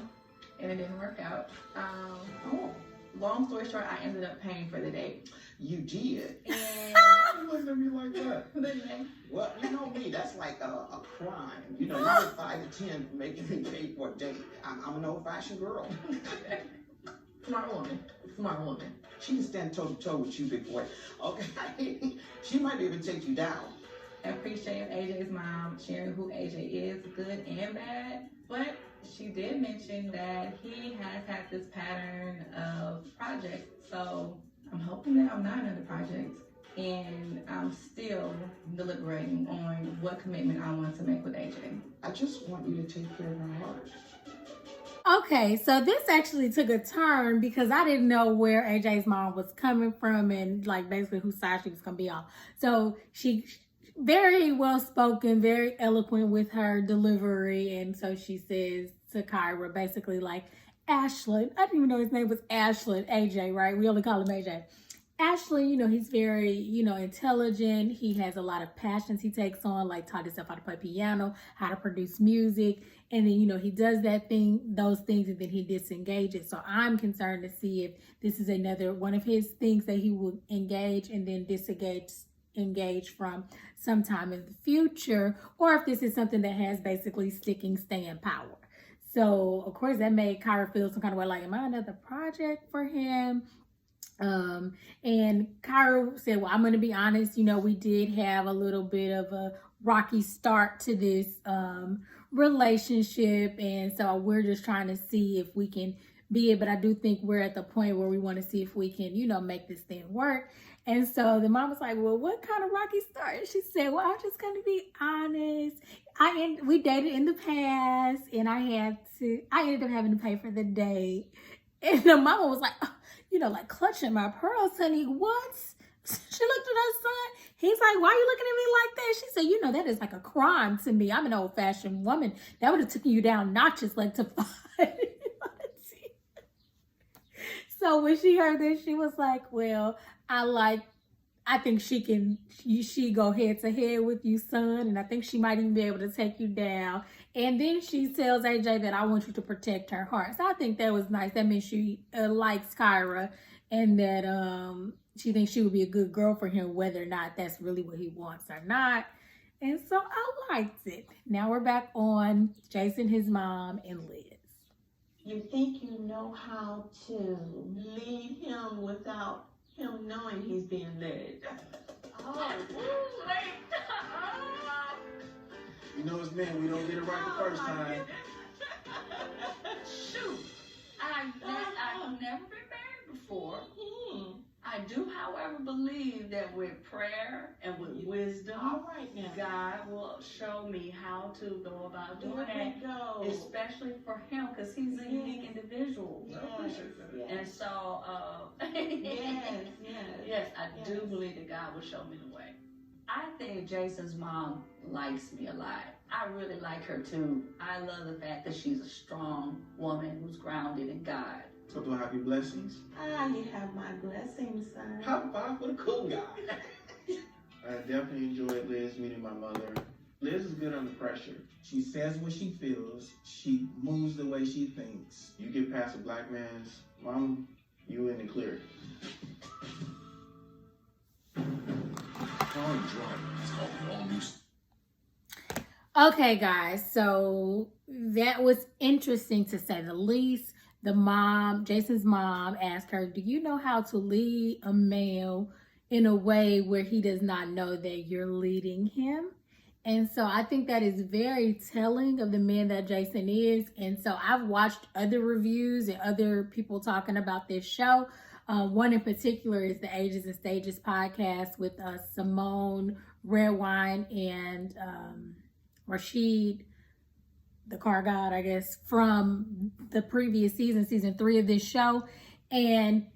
S10: and it didn't work out. Long story short, I ended up paying for the date.
S13: You did?
S10: And
S12: you looked at me like that.
S13: Well, you know me, that's like a crime. You know, you get 5 to 10 for making me pay for a date. I'm an old-fashioned girl.
S10: Smart woman.
S13: She can stand toe-to-toe with you, big boy. Okay, she might be able to take you down.
S10: I appreciate AJ's mom sharing who AJ is, good and bad, but she did mention that he has had this pattern of projects, so I'm hoping that I'm not another project, and I'm still deliberating on what commitment I want to make with AJ.
S13: I just want you to take care of her heart.
S1: Okay, so this actually took a turn because I didn't know where AJ's mom was coming from and like basically whose side she was gonna be on. So she very well spoken, very eloquent with her delivery, and so she says to Kyra basically like, Ashland, I didn't even know his name was Ashland, AJ, right? We only call him AJ. Ashland, he's very, intelligent. He has a lot of passions he takes on, like taught himself how to play piano, how to produce music. And then, he does those things, and then he disengages. So I'm concerned to see if this is another one of his things that he will engage and then engage from sometime in the future, or if this is something that has basically staying power. So, of course, that made Kyra feel some kind of way, like, am I another project for him? And Kyra said, well, I'm going to be honest, we did have a little bit of a rocky start to this relationship. And so we're just trying to see if we can be it. But I do think we're at the point where we want to see if we can, make this thing work. And so the mom was like, well, what kind of rocky start? And she said, well, I'm just going to be honest. We dated in the past, and I ended up having to pay for the date. And the mama was like, oh, like clutching my pearls, honey. What? She looked at her son. He's like, why are you looking at me like that? She said, that is like a crime to me. I'm an old-fashioned woman. That would have taken you down notches, like to 5. So when she heard this, she was like, well, I think she go head to head with you, son. And I think she might even be able to take you down. And then she tells AJ that I want you to protect her heart. So I think that was nice. That means she likes Kyra, and that she thinks she would be a good girl for him, whether or not that's really what he wants or not. And so I liked it. Now we're back on Jason, his mom, and Liz.
S8: You think you know how to lead him without him knowing he's being led. Oh,
S6: As men, we don't get it right the first time.
S8: Shoot. I've never been married before. I do, however, believe that with prayer and with wisdom, God will show me how to go about doing that, especially for him, because he's a unique individual. And so, yes, I do believe that God will show me the way. I think Jason's mom likes me a lot. I really like her too. I love the fact that she's a strong woman who's grounded in God.
S6: So do I have your blessings?
S2: You have my blessings, son.
S6: High five for the cool guy. I definitely enjoyed Liz meeting my mother. Liz is good under pressure. She says what she feels. She moves the way she thinks. You get past a black man's mom, you in the clear.
S1: Okay, guys, so that was interesting to say the least. The mom, Jason's mom, asked her, do you know how to lead a male in a way where he does not know that you're leading him? And so I think that is very telling of the man that Jason is. And so I've watched other reviews and other people talking about this show. One in particular is the Ages and Stages podcast with Simone Redwine and Rashid, the car god, I guess, from the previous season 3 of this show. And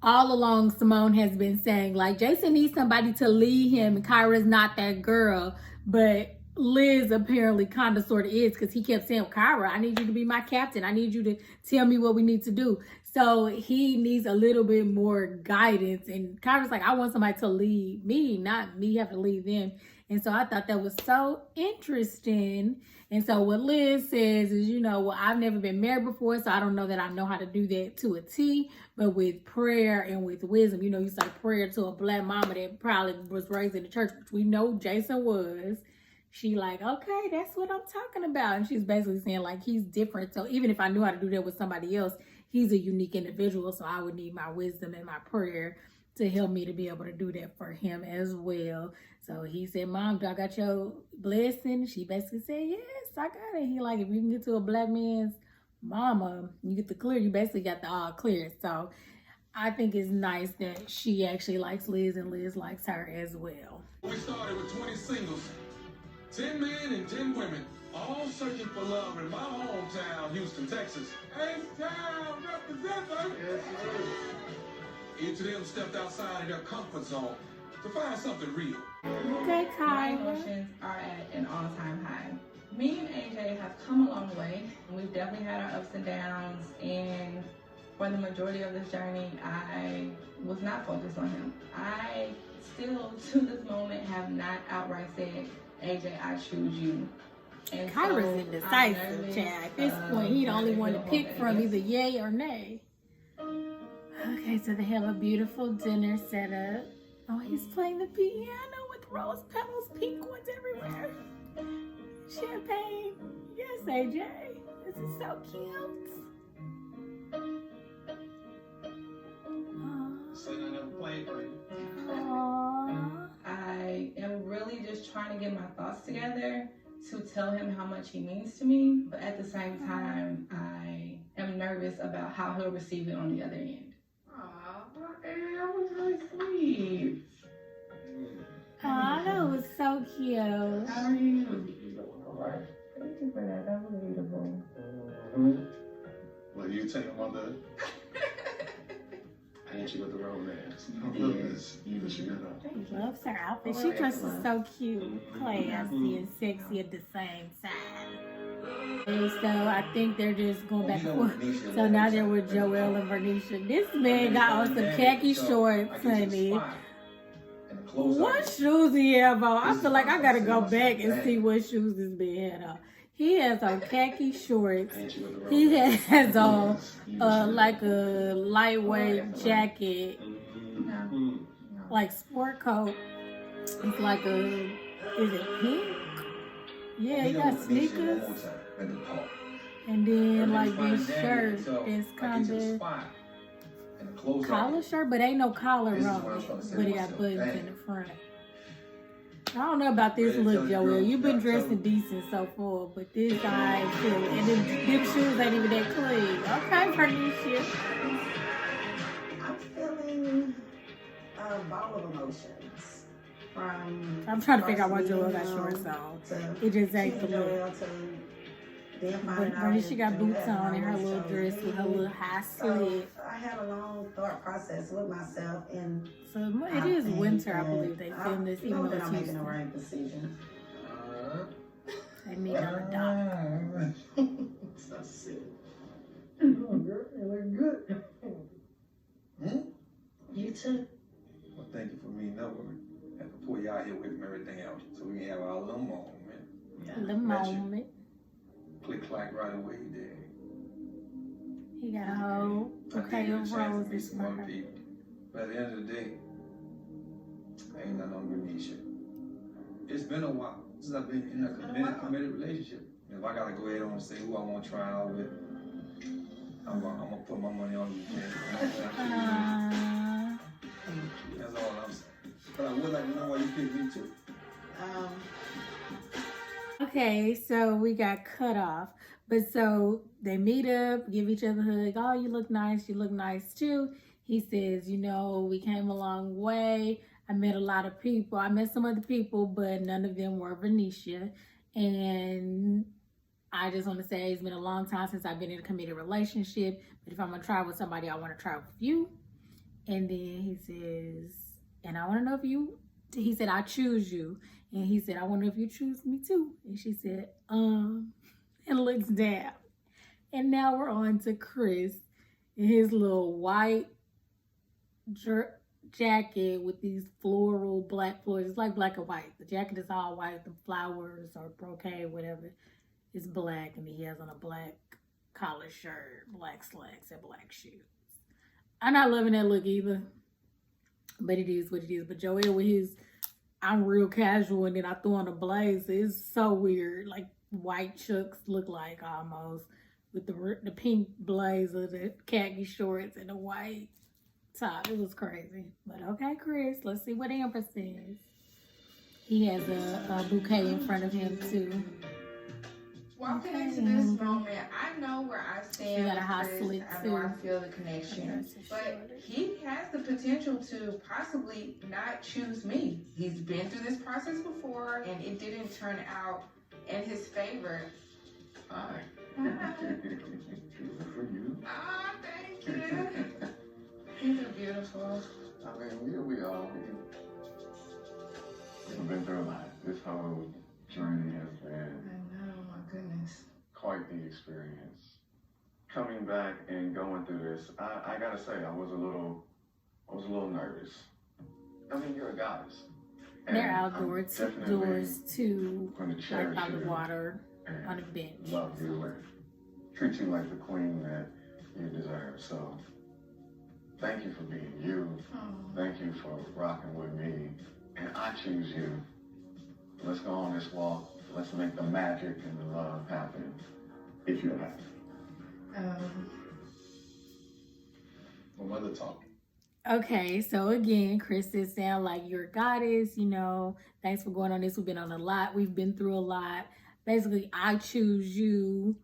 S1: all along, Simone has been saying, like, Jason needs somebody to lead him, and Kyra's not that girl. But Liz apparently kind of sort of is, because he kept saying, Kyra, I need you to be my captain. I need you to tell me what we need to do. So he needs a little bit more guidance. And Kyra's like, I want somebody to lead me, not me have to lead them. And so I thought that was so interesting. And so what Liz says is, well, I've never been married before, so I don't know that I know how to do that to a T. But with prayer and with wisdom, you say prayer to a black mama that probably was raised in the church, which we know Jason was. She like, okay, that's what I'm talking about. And she's basically saying, like, he's different. So even if I knew how to do that with somebody else, he's a unique individual. So I would need my wisdom and my prayer to help me to be able to do that for him as well. So he said, Mom, do I got your blessing? She basically said, yes, I got it. He like, if you can get to a black man's mama, you get the clear, you basically got the all clear. So I think it's nice that she actually likes Liz and Liz likes her as well.
S11: We started with 20 singles. 10 men and 10 women, all searching for love in my hometown, Houston, Texas. H-Town representative. Yes, sir. Each of them stepped outside of their comfort zone to find something real.
S1: Okay,
S10: My
S1: Kyla.
S10: emotions are at an all-time high. Me and AJ have come a long way. We've definitely had our ups and downs, and for the majority of this journey, I was not focused on him. I still, to this moment, have not outright said, AJ, I choose you. And
S1: Kyra's
S10: so
S1: indecisive, Chad. At this point, he the only one to pick from either yay or nay. Okay, so they have a beautiful dinner set up. Oh, he's playing the piano with rose petals, pink ones everywhere. Champagne. Yes, AJ. This is so cute.
S9: Sitting on the plane for you.
S1: Aww.
S10: I am really just trying to get my thoughts together to tell him how much he means to me, but at the same time, I am nervous about how he'll receive it on the other end. Aw, that was really sweet.
S1: Aw, that was so cute.
S10: How are you? Thank you for that. That was beautiful.
S11: Well, you take him on the... I hit you with the romance. Yes. Even she got up.
S1: She loves her outfit. She dresses so cute, classy, and sexy at the same time. And so I think they're just going back and forth. So now they're with Joel and Vernisha. This man got on some khaki shorts, honey. What shoes he have on? I feel like I gotta go back and see what shoes this man had on. He has on khaki shorts. He has on like a lightweight jacket, like sport coat. It's like a, is it pink? Yeah, he got sneakers. And then like this shirt is kind of collar shirt, but ain't no collar on it. But it got buttons in the front. I don't know about this look, Joel. You've been dressing decent so far, but this I ain't feeling. And them shoes ain't even that clean. Okay, Vernisha.
S2: I'm feeling a ball of emotions. From
S1: I'm trying to figure out why Joel got shorts on. It just ain't the look. But Vernisha got boots on and her little dress with her little high slit.
S2: I had a long thought process with myself, and
S1: so it is winter, I believe they filmed this, even though it's
S2: I'm making the
S1: Houston.
S2: right decision.
S1: They meet on the dock.
S2: So sick.
S3: Oh, girl, you look good.
S2: You too.
S3: Well, thank you for me. No worry. I have to pull y'all here with everything else, so we can have our little moment.
S1: The moment.
S3: Click clack right away there.
S1: He got a whole bouquet of roses for her.
S3: But at the end of the day, ain't nothing on Renisha. It's been a while since I've been in a committed relationship. If I gotta go ahead and say who I want to try out with, I'm gonna put my money on you. That's all I'm saying. But I would like to know why you picked me too.
S1: Okay, so we got cut off. But so they meet up, give each other a hug. Oh, you look nice. You look nice too. He says, you know, we came a long way. I met a lot of people. I met some other people, but none of them were Vernisha. And I just want to say it's been a long time since I've been in a committed relationship. But if I'm going to try with somebody, I want to try with you. And then he says, and I want to know if you, he said, I choose you. And he said, I wonder if you choose me too. And she said, and looks down. And now we're on to Chris in his little white jacket with these floral black floors. It's like black and white. The jacket is all white. The flowers or brocade, whatever, is black. And he has on a black collar shirt, black slacks, and black shoes. I'm not loving that look either. But it is what it is. But Joel with his, I'm real casual, and then I threw on a blazer. It's so weird. Like white chucks look like almost. With the pink blazer, the khaki shorts, and the white top. It was crazy. But okay, Chris, let's see what Amber says. He has a bouquet in front of him too.
S10: walking into this moment, I know where I stand with Chris. I know I feel the connection. But he has the potential to possibly not choose me. He's been through this process before, and it didn't turn out in his favor.
S11: Hi. Good for you.
S10: Oh, thank you. These are beautiful.
S11: I mean, we all we've been through a lot. This whole journey has been.
S10: I know, my goodness.
S11: Quite the experience. Coming back and going through this, I gotta say, I was a little nervous. I mean, you're a goddess.
S1: They're outdoors too, like by the water, on a bench.
S11: Love you and treat you like the queen that you deserve. So, thank you for being you. Thank you for rocking with me. And I choose you. Let's go on this walk. Let's make the magic and the love happen, if you're happy.
S12: My mother talk.
S1: Okay, so again, Chris is sound like you're a goddess, you know. Thanks for going on this. We've been on a lot. We've been through a lot. Basically, I choose you.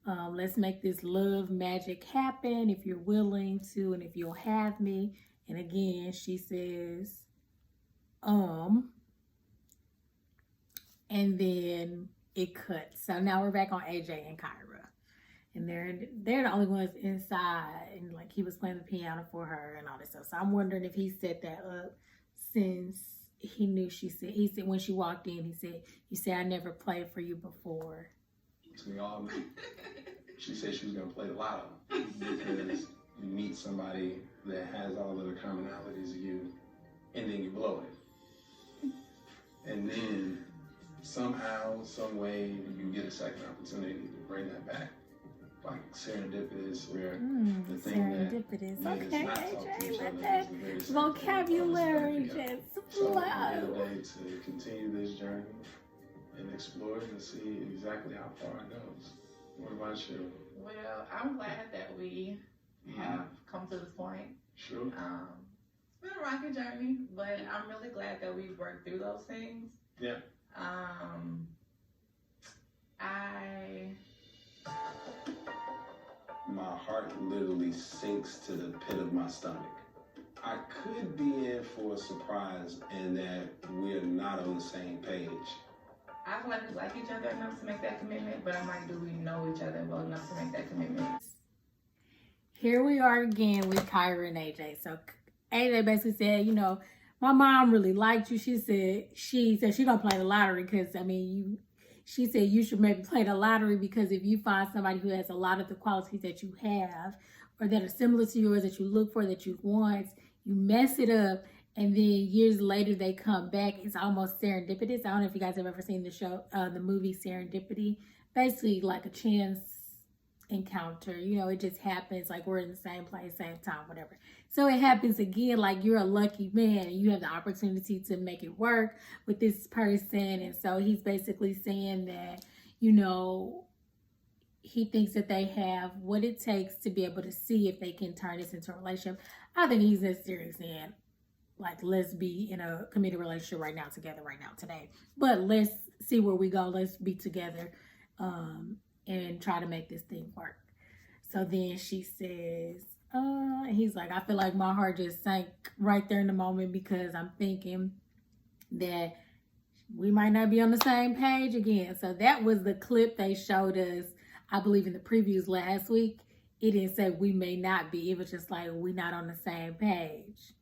S1: Let's make this love magic happen if you're willing to and if you'll have me. And again, she says, and then it cuts. So now we're back on AJ and Kyra. And they're the only ones inside. And like he was playing the piano for her and all this stuff. So I'm wondering if he set that up since he knew he said when she walked in, he said, I never played for you before.
S12: So we all knew. She said she was gonna play the lotto because you meet somebody that has all of the commonalities of you and then you blow it. And then somehow, some way, you get a second opportunity to bring that back. Like serendipitous, where the thing
S1: serendipitous.
S12: that
S1: Okay,
S12: not
S1: AJ,
S12: talk to each
S1: let
S12: other
S1: that
S12: is the very
S1: vocabulary
S12: second that
S1: just
S12: So
S1: flow.
S12: we're here today to continue this journey and explore and see exactly how far it goes. What about you?
S10: Well, I'm glad that we have come to this point.
S12: Sure.
S10: It's been a rocky journey, but I'm really glad that we've worked through those things.
S12: Yeah. My heart literally sinks to the pit of my stomach. I could be in for a surprise in that we're not on the same page.
S10: I feel like we like each other enough to make that commitment, but I'm like, do we know each other well enough to make that commitment?
S1: Here we are again with Kyra and AJ. So AJ basically said, you know, my mom really liked you. She said she gonna play the lottery because, I mean, she said you should maybe play the lottery because if you find somebody who has a lot of the qualities that you have or that are similar to yours, that you look for, that you want, you mess it up, and then years later they come back. It's almost serendipitous. I don't know if you guys have ever seen the show, the movie Serendipity. Basically like a chance encounter. You know, it just happens like we're in the same place, same time, whatever. So it happens again, like you're a lucky man and you have the opportunity to make it work with this person. And so he's basically saying that, you know, he thinks that they have what it takes to be able to see if they can turn this into a relationship. I think he's as serious and like, let's be in a committed relationship right now, together right now, today. But let's see where we go. Let's be together and try to make this thing work. So then she says, and he's like, I feel like my heart just sank right there in the moment because I'm thinking that we might not be on the same page again. So that was the clip they showed us, I believe, in the previews last week. It didn't say we may not be. It was just like, we're not on the same page.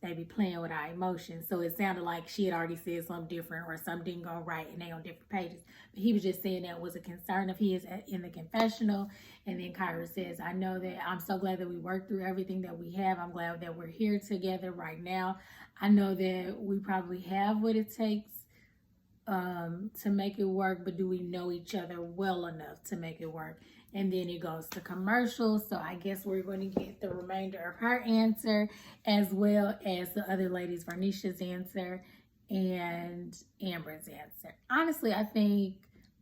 S1: They be playing with our emotions. So it sounded like she had already said something different or something didn't go right and they on different pages. But he was just saying that was a concern of his in the confessional. And then Kyra says, I know that I'm so glad that we worked through everything that we have. I'm glad that we're here together right now. I know that we probably have what it takes to make it work, but do we know each other well enough to make it work? And then it goes to commercial. So I guess we're going to get the remainder of her answer as well as the other ladies, Vernisha's answer and Amber's answer. Honestly, I think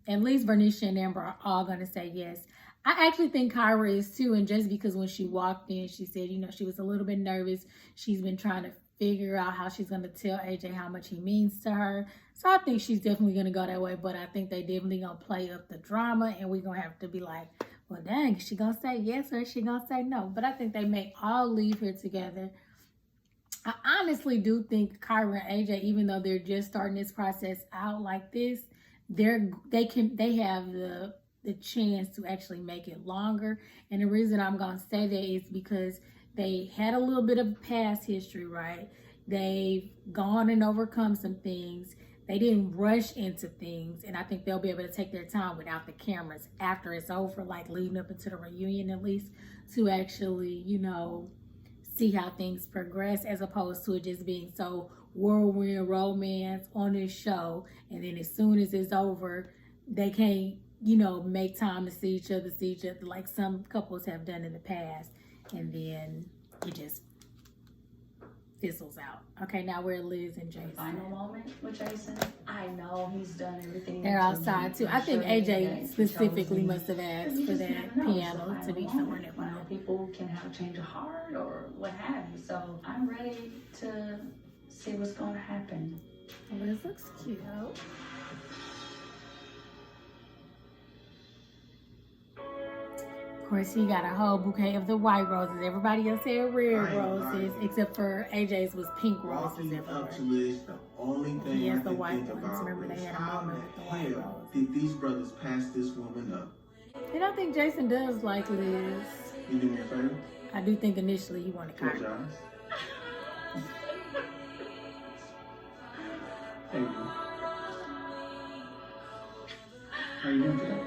S1: at least Vernisha and Amber are all going to say yes. I actually think Kyra is too. And just because when she walked in, she said, you know, she was a little bit nervous. She's been trying to figure out how she's going to tell AJ how much he means to her. So I think she's definitely going to go that way, but I think they definitely going to play up the drama, and we're going to have to be like, well, dang, is she going to say yes or is she going to say no? But I think they may all leave here together. I honestly do think Kyra and AJ, even though they're just starting this process out like this, they have the chance to actually make it longer. And the reason I'm going to say that is because they had a little bit of past history, right? They've gone and overcome some things. They didn't rush into things. And I think they'll be able to take their time without the cameras after it's over, like leading up into the reunion at least, to actually, you know, see how things progress, as opposed to it just being so whirlwind romance on this show. And then as soon as it's over, they can't, you know, make time to see each other like some couples have done in the past. And then it just fizzles out. Okay, now we're Liz and Jason.
S8: Final moment with Jason. I know he's done everything.
S1: They're outside too. I think AJ specifically must have asked for that piano to be somewhere nearby.
S8: People can have a change of heart or what have you. So I'm ready to see what's going to happen.
S1: Liz looks cute. Of course, he got a whole bouquet of the white roses. Everybody else had red roses, except for AJ's was pink roses.
S6: Up to Liz, the only thing
S1: he has
S6: I
S1: the
S6: can
S1: white
S6: think
S1: ones.
S6: about
S1: Remember, they
S6: is
S1: had a
S6: how
S1: moment with the white
S6: the hell
S1: rose.
S6: did these brothers pass this woman up?
S1: And I think Jason does like Liz.
S6: You do me a favor?
S1: I do think initially he wanted
S6: Close
S1: Kyra.
S6: your eyes. Thank you. How you doing today?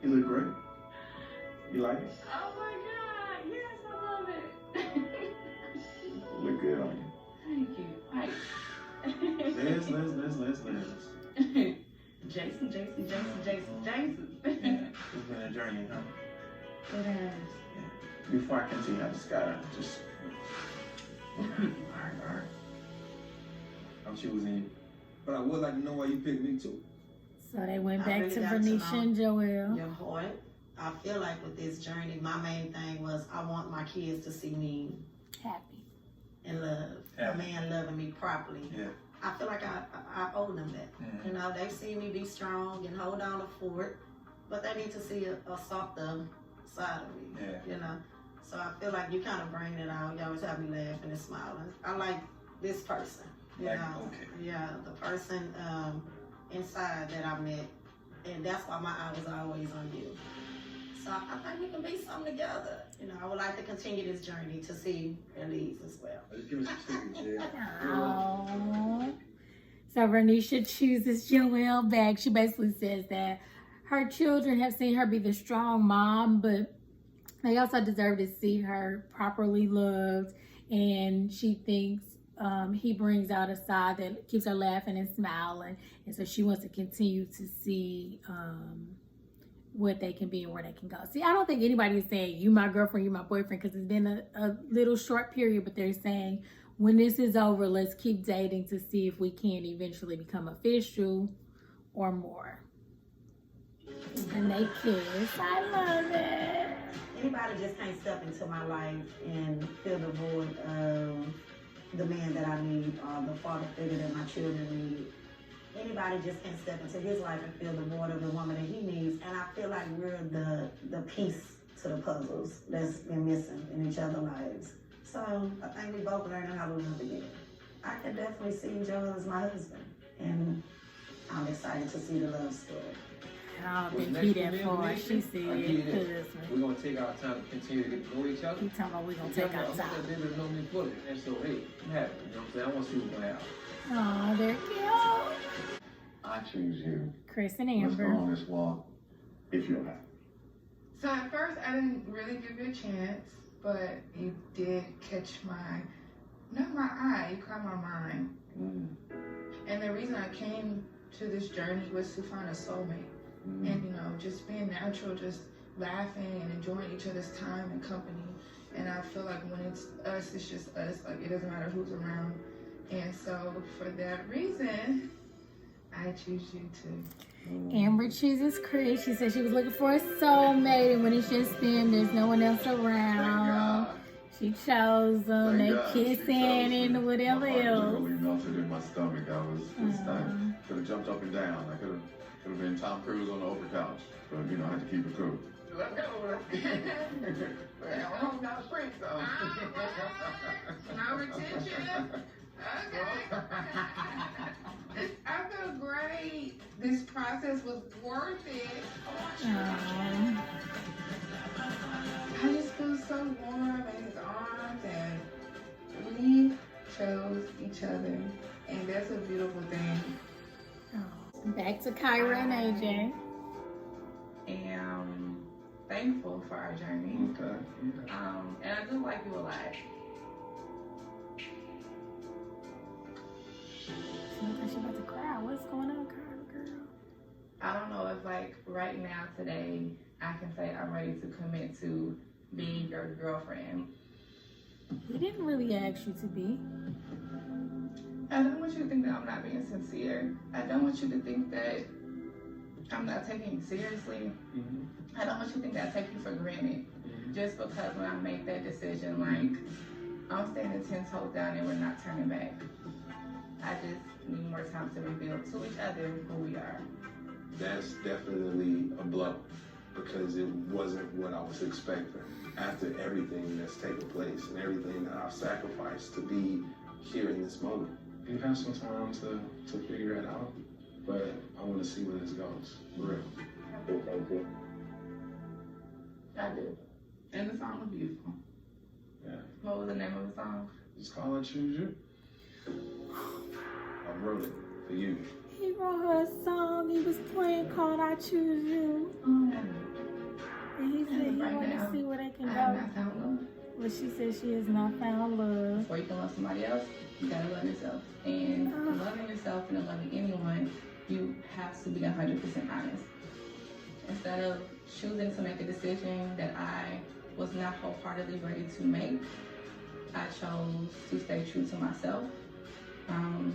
S6: You look great. You like it?
S8: Oh my God, yes, I love it.
S6: You look good on you.
S8: Thank you. Right.
S6: Liz.
S8: Jason.
S6: Yeah, it's been a journey, huh?
S8: It has.
S6: Yeah. Before I continue, I just gotta just. All right. I'm choosing you. But I would like to know why you picked me too.
S1: So they went
S4: I
S1: back
S4: really
S1: to
S4: got to
S1: Vernisha
S4: know
S1: and Joel.
S4: Your heart. I feel like with this journey, my main thing was I want my kids to see me
S1: happy
S4: and love. A man loving me properly.
S6: Yeah.
S4: I feel like I owe them that.
S6: Mm-hmm.
S4: You know, they've seen me be strong and hold down the fort, but they need to see a softer side of me.
S6: Yeah.
S4: You know, so I feel like you kind of bring it out. You always have me laughing and smiling. I like this person. You know, yeah, the person inside that I met, and that's why my eye was always on you. So I think we can be something together. You know, I would like to continue this journey to see where it leads as well.
S3: Just give me some stickers, yeah.
S1: Aww. So Vernisha chooses Joelle back. She basically says that her children have seen her be the strong mom, but they also deserve to see her properly loved. And she thinks he brings out a side that keeps her laughing and smiling. And so she wants to continue to see what they can be and where they can go. See, I don't think anybody is saying, you my girlfriend, you my boyfriend, because it's been a little short period, but they're saying, when this is over, let's keep dating to see if we can eventually become official or more. And they kiss. I love it.
S4: Anybody just can't step into my life and fill the void of the man that I need or the father figure that my children need. Anybody just can't step into his life and fill the void of the woman that he needs. And I feel like we're the piece to the puzzles that's been missing in each other's lives. So I think we both learning how to love again. I can definitely see Joel as my husband. And I'm excited to see the love story.
S1: I don't think he that far. She said,
S3: we're going to take our time to continue to get to know each other.
S1: He talking about we're going to take our time.
S3: I want that to know me fully. And so, hey, I'm happy. You know what I'm saying? I want to see what's going to happen.
S1: Aw, they're cute.
S11: I choose you.
S1: Chris and
S11: Let's go
S1: Amber.
S11: on this walk if you're happy.
S10: So at first I didn't really give you a chance, but you did catch not my eye, you caught my mind. And the reason I came to this journey was to find a soulmate. And you know, just being natural, just laughing and enjoying each other's time and company. And I feel like when it's us, it's just us. Like it doesn't matter who's around. And so for that reason, I choose you too.
S1: Amber chooses Chris. She said she was looking for a soulmate, and when it's just them, there's no one else around. She chose them, they kissing and whatever
S11: my heart
S1: else.
S11: literally melted in my stomach. I was could have jumped up and down. I could have been Tom Cruise on the over couch, but you know I had to keep it cool.
S9: Let's go. I'm not free, so.
S10: No retention. Okay. I feel great. This process was worth it. I just feel so warm in his arms, and we chose each other, and that's a beautiful thing.
S1: Back to Kyra and AJ.
S10: And thankful for our journey.
S11: Okay.
S10: And I do like you a lot.
S1: She looks like she's about to cry. What's going on, Kyra, girl?
S10: I don't know if like right now, today, I can say I'm ready to commit to being your girlfriend.
S1: He didn't really ask you to be.
S10: I don't want you to think that I'm not being sincere. I don't want you to think that I'm not taking you seriously. I don't want you to think that I take you for granted. Just because when I make that decision, like, I'm standing 10 toes down and we're not turning back. I just need more time to reveal to each other who we are.
S12: That's definitely a blow because it wasn't what I was expecting after everything that's taken place and everything that I've sacrificed to be here in this moment.
S14: You have some time to figure it out, but I want to see where this goes. For real.
S10: I do. And the song was beautiful.
S14: Yeah.
S10: What was the name of the song?
S14: Just call it Choose You.
S12: I wrote it for you.
S1: He wrote her a song he was playing called I Choose You. And he said he wanted to see where they can
S10: I
S1: go.
S10: have not found love.
S1: But she said she has not found love.
S10: Before you can love somebody else, you gotta love yourself. And loving yourself and loving anyone, you have to be 100% honest. Instead of choosing to make a decision that I was not wholeheartedly ready to make, I chose to stay true to myself. And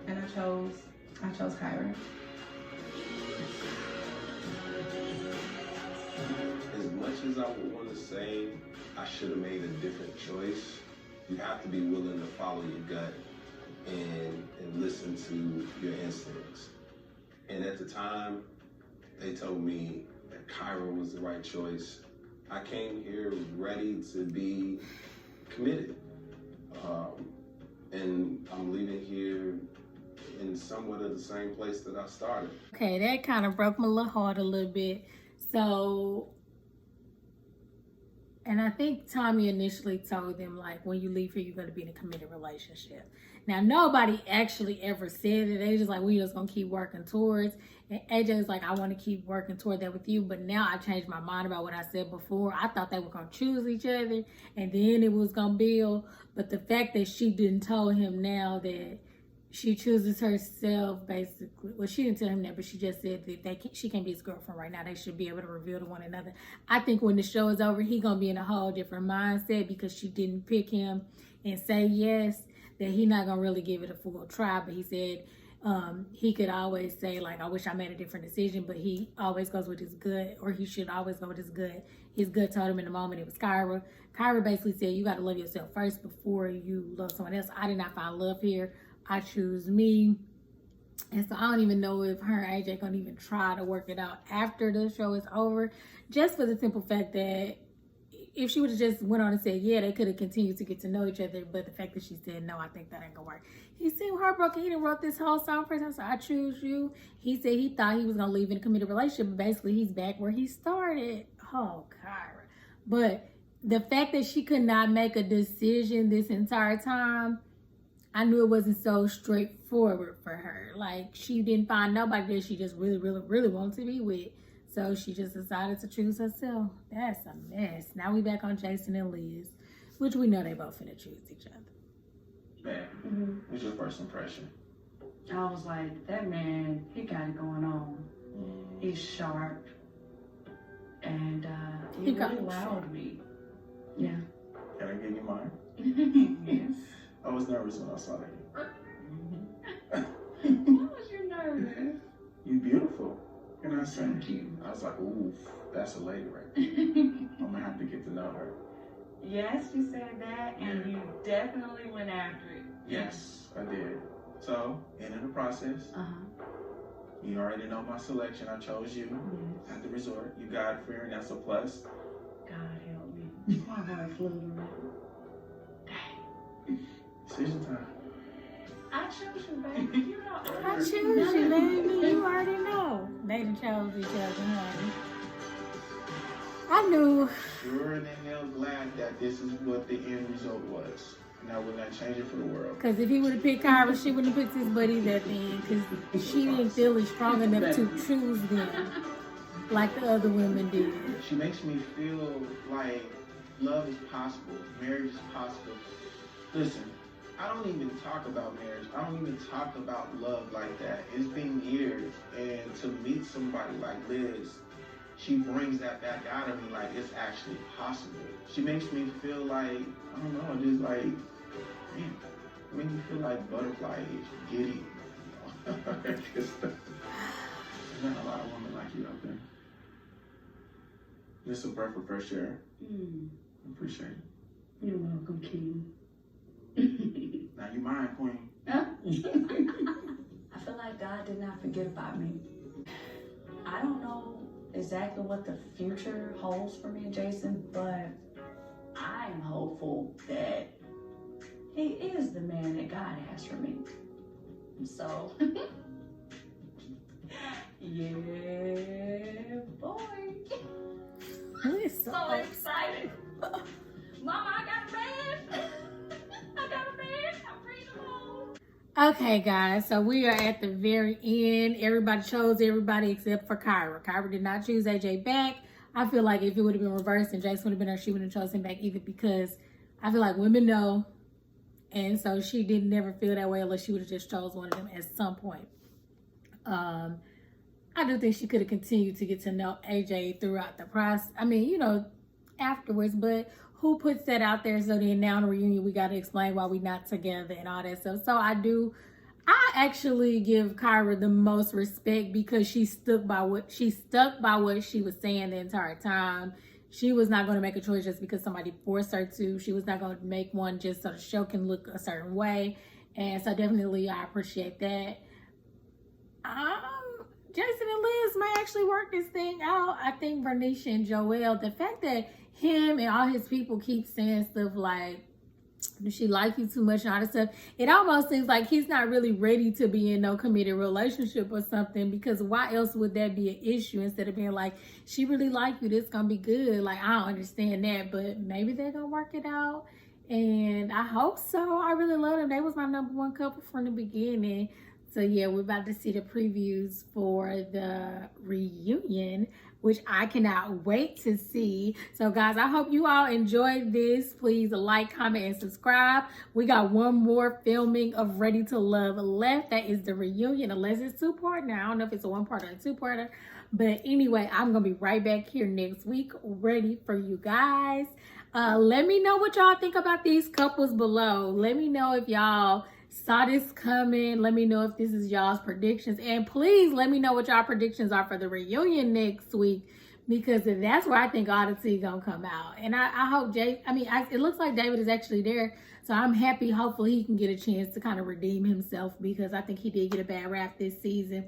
S10: I chose Kyra.
S12: As much as I would want to say I should have made a different choice, you have to be willing to follow your gut and listen to your instincts. And at the time, they told me that Kyra was the right choice. I came here ready to be committed. And I'm leaving here in somewhat of the same place that I started.
S1: Okay, that kind of broke my little heart a little bit. So, and I think Tommy initially told them, like, when you leave here, you're going to be in a committed relationship. Now, nobody actually ever said it. They just like, we just going to keep working towards. And AJ was like, I want to keep working toward that with you. But now I changed my mind about what I said before. I thought they were going to choose each other and then it was going to build. But the fact that she didn't tell him now that she chooses herself, basically. Well, she didn't tell him that, but she just said that she can't be his girlfriend right now. They should be able to reveal to one another. I think when the show is over, he going to be in a whole different mindset because she didn't pick him and say yes, that he not going to really give it a full try. But he said he could always say, like, I wish I made a different decision, but he always goes with his gut, or he should always go with his gut. His gut told him in the moment it was Kyra. Kyra basically said, you got to love yourself first before you love someone else. I did not find love here. I choose me. And so I don't even know if her and AJ gonna even try to work it out after the show is over, just for the simple fact that if she would have just went on and said yeah, they could have continued to get to know each other. But the fact that she said no, I think that ain't gonna work. He seemed heartbroken. He didn't wrote this whole song for him. So I choose you. He said he thought he was gonna leave in a committed relationship, but basically he's back where he started. Oh, Kyra. But the fact that she could not make a decision this entire time, I knew it wasn't so straightforward for her. Like, she didn't find nobody that she just really, really, really wanted to be with. So she just decided to choose herself. That's a mess. Now we back on Jason and Liz, which we know they both finna choose each other.
S6: Man, what's your first impression?
S8: I was like, that man, he got it going on. He's sharp. And he really wowed me. Yeah.
S6: Can I give you mine?
S8: Yes.
S6: I was nervous when I saw that.
S8: Why was you nervous?
S6: You beautiful. Can I say?
S8: Thank you.
S6: I was like, ooh, that's a lady right there. I'm gonna have to get to know her.
S8: Yes, you said that, and you definitely went after it.
S6: Yes, I did. So, end of the process. You already know my selection. I chose you at the resort. You God-fearing, that's a plus.
S8: God help me. My heart flew.
S6: Decision time.
S8: I choose you, baby. You know,
S1: I choose you, baby. You already know. They done chose each other, honey. I knew.
S6: Sure and hell glad that this is what the end result was. And I would not change it for the world.
S1: Because if he would have picked Kyra, she wouldn't have picked his buddy that then. Because she didn't feel as strong enough to choose them like the other women did.
S6: She makes me feel like love is possible. Marriage is possible. Listen, I don't even talk about marriage. I don't even talk about love like that. It's been years. And to meet somebody like Liz, she brings that back out of me like it's actually possible. She makes me feel like, I don't know, just like, man, make me feel like butterfly, giddy. There's not a lot of women like you out there. Just a breath of fresh air. I appreciate it.
S8: You're welcome, King.
S6: Now you mine, Queen.
S8: I feel like God did not forget about me. I don't know exactly what the future holds for me and Jason, but I am hopeful that he is the man that God has for me. So, yeah, boy.
S1: We're
S8: So excited. Mama, I got a man. I got a man. I'm ready to move.
S1: Okay, guys, so we are at the very end. Everybody chose everybody except for Kyra. Kyra did not choose AJ back. I feel like if it would have been reversed and Jason would have been there, she wouldn't have chosen him back either, because I feel like women know. And so she didn't never feel that way unless she would have just chose one of them at some point. I do think she could have continued to get to know AJ throughout the process. I mean, you know, afterwards, but who puts that out there? So then now in the reunion, we got to explain why we not together and all that stuff. So I actually give Kyra the most respect because she stuck by what she was saying the entire time. She was not going to make a choice just because somebody forced her to. She was not going to make one just so the show can look a certain way. And so definitely I appreciate that. Jason and Liz may actually work this thing out. I think Bernicia and Joel, the fact that him and all his people keep saying stuff like, does she like you too much and all this stuff, it almost seems like he's not really ready to be in no committed relationship or something, because why else would that be an issue instead of being like, she really like you, this gonna be good. Like, I don't understand that, but maybe they're gonna work it out. And I hope so. I really love them. They was my #1 couple from the beginning. So yeah, we're about to see the previews for the reunion, which I cannot wait to see. So guys, I hope you all enjoyed this. Please like, comment, and subscribe. We got one more filming of Ready to Love left. That is the reunion, unless it's 2-part. Now, I don't know if it's a 1-part or a 2-parter. But anyway, I'm going to be right back here next week, ready for you guys. Let me know what y'all think about these couples below. Let me know if y'all saw this coming. Let me know if this is y'all's predictions, and please let me know what y'all predictions are for the reunion next week, because that's where I think all the tea gonna come out. And I hope it looks like David is actually there, so I'm happy. Hopefully he can get a chance to kind of redeem himself, because I think he did get a bad rap this season.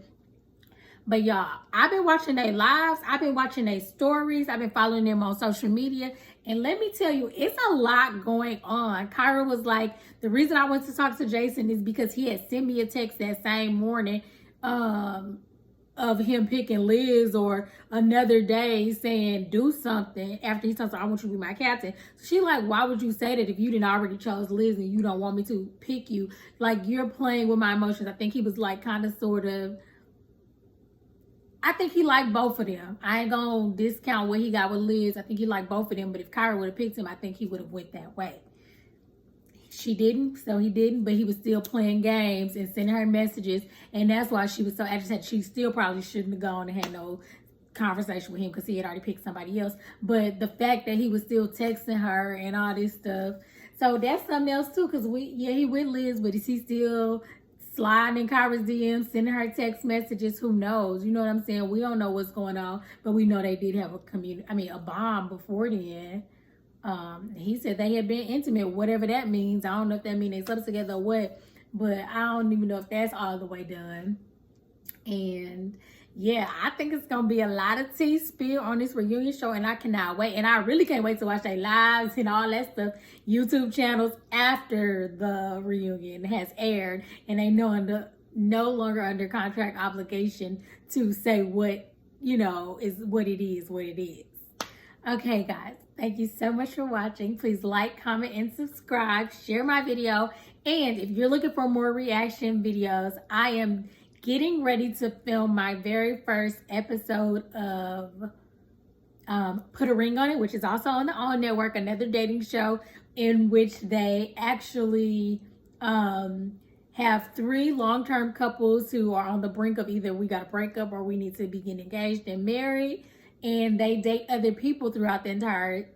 S1: But y'all, I've been watching their lives, I've been watching their stories, I've been following them on social media, and let me tell you, it's a lot going on. Kyra was like, the reason I went to talk to Jason is because he had sent me a text that same morning of him picking Liz, or another day saying do something after he told her, I want you to be my captain. So she like, why would you say that if you didn't already chose Liz and you don't want me to pick you? Like, you're playing with my emotions. I think he was like kind of sort of, I think he liked both of them. I ain't gonna discount what he got with Liz. I think he liked both of them. But if Kyra would have picked him, I think he would have went that way. She didn't, so he didn't. But he was still playing games and sending her messages. And that's why she was so agitated. She still probably shouldn't have gone and had no conversation with him, because he had already picked somebody else. But the fact that he was still texting her and all this stuff. So that's something else too. Because he with Liz, but is he still sliding in Kyra's DMs, sending her text messages? Who knows? You know what I'm saying? We don't know what's going on, but we know they did have a bond before then. He said they had been intimate, whatever that means. I don't know if that means they slept together or what, but I don't even know if that's all the way done. And yeah, I think it's gonna be a lot of tea spilled on this reunion show, and I cannot wait. And I really can't wait to watch their lives and all that stuff, YouTube channels after the reunion has aired, and they no longer under contract obligation to say what, you know, is what it is. Okay, guys, thank you so much for watching. Please like, comment, and subscribe. Share my video. And if you're looking for more reaction videos, I am getting ready to film my very first episode of Put a Ring on It, which is also on the All Network, another dating show in which they actually have 3 long-term couples who are on the brink of either we got to break up or we need to be getting engaged and married. And they date other people throughout the entire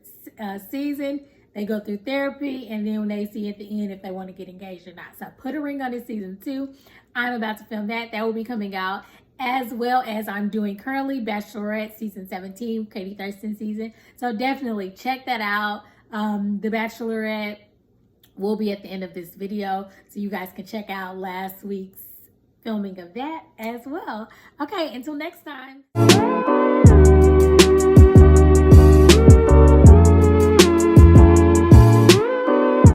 S1: season. They go through therapy, and then when they see at the end if they want to get engaged or not. So Put a Ring on It season 2. I'm about to film that. That will be coming out, as well as I'm doing currently Bachelorette season 17, Katie Thurston season. So definitely check that out. The Bachelorette will be at the end of this video, so you guys can check out last week's filming of that as well. Okay, until next time.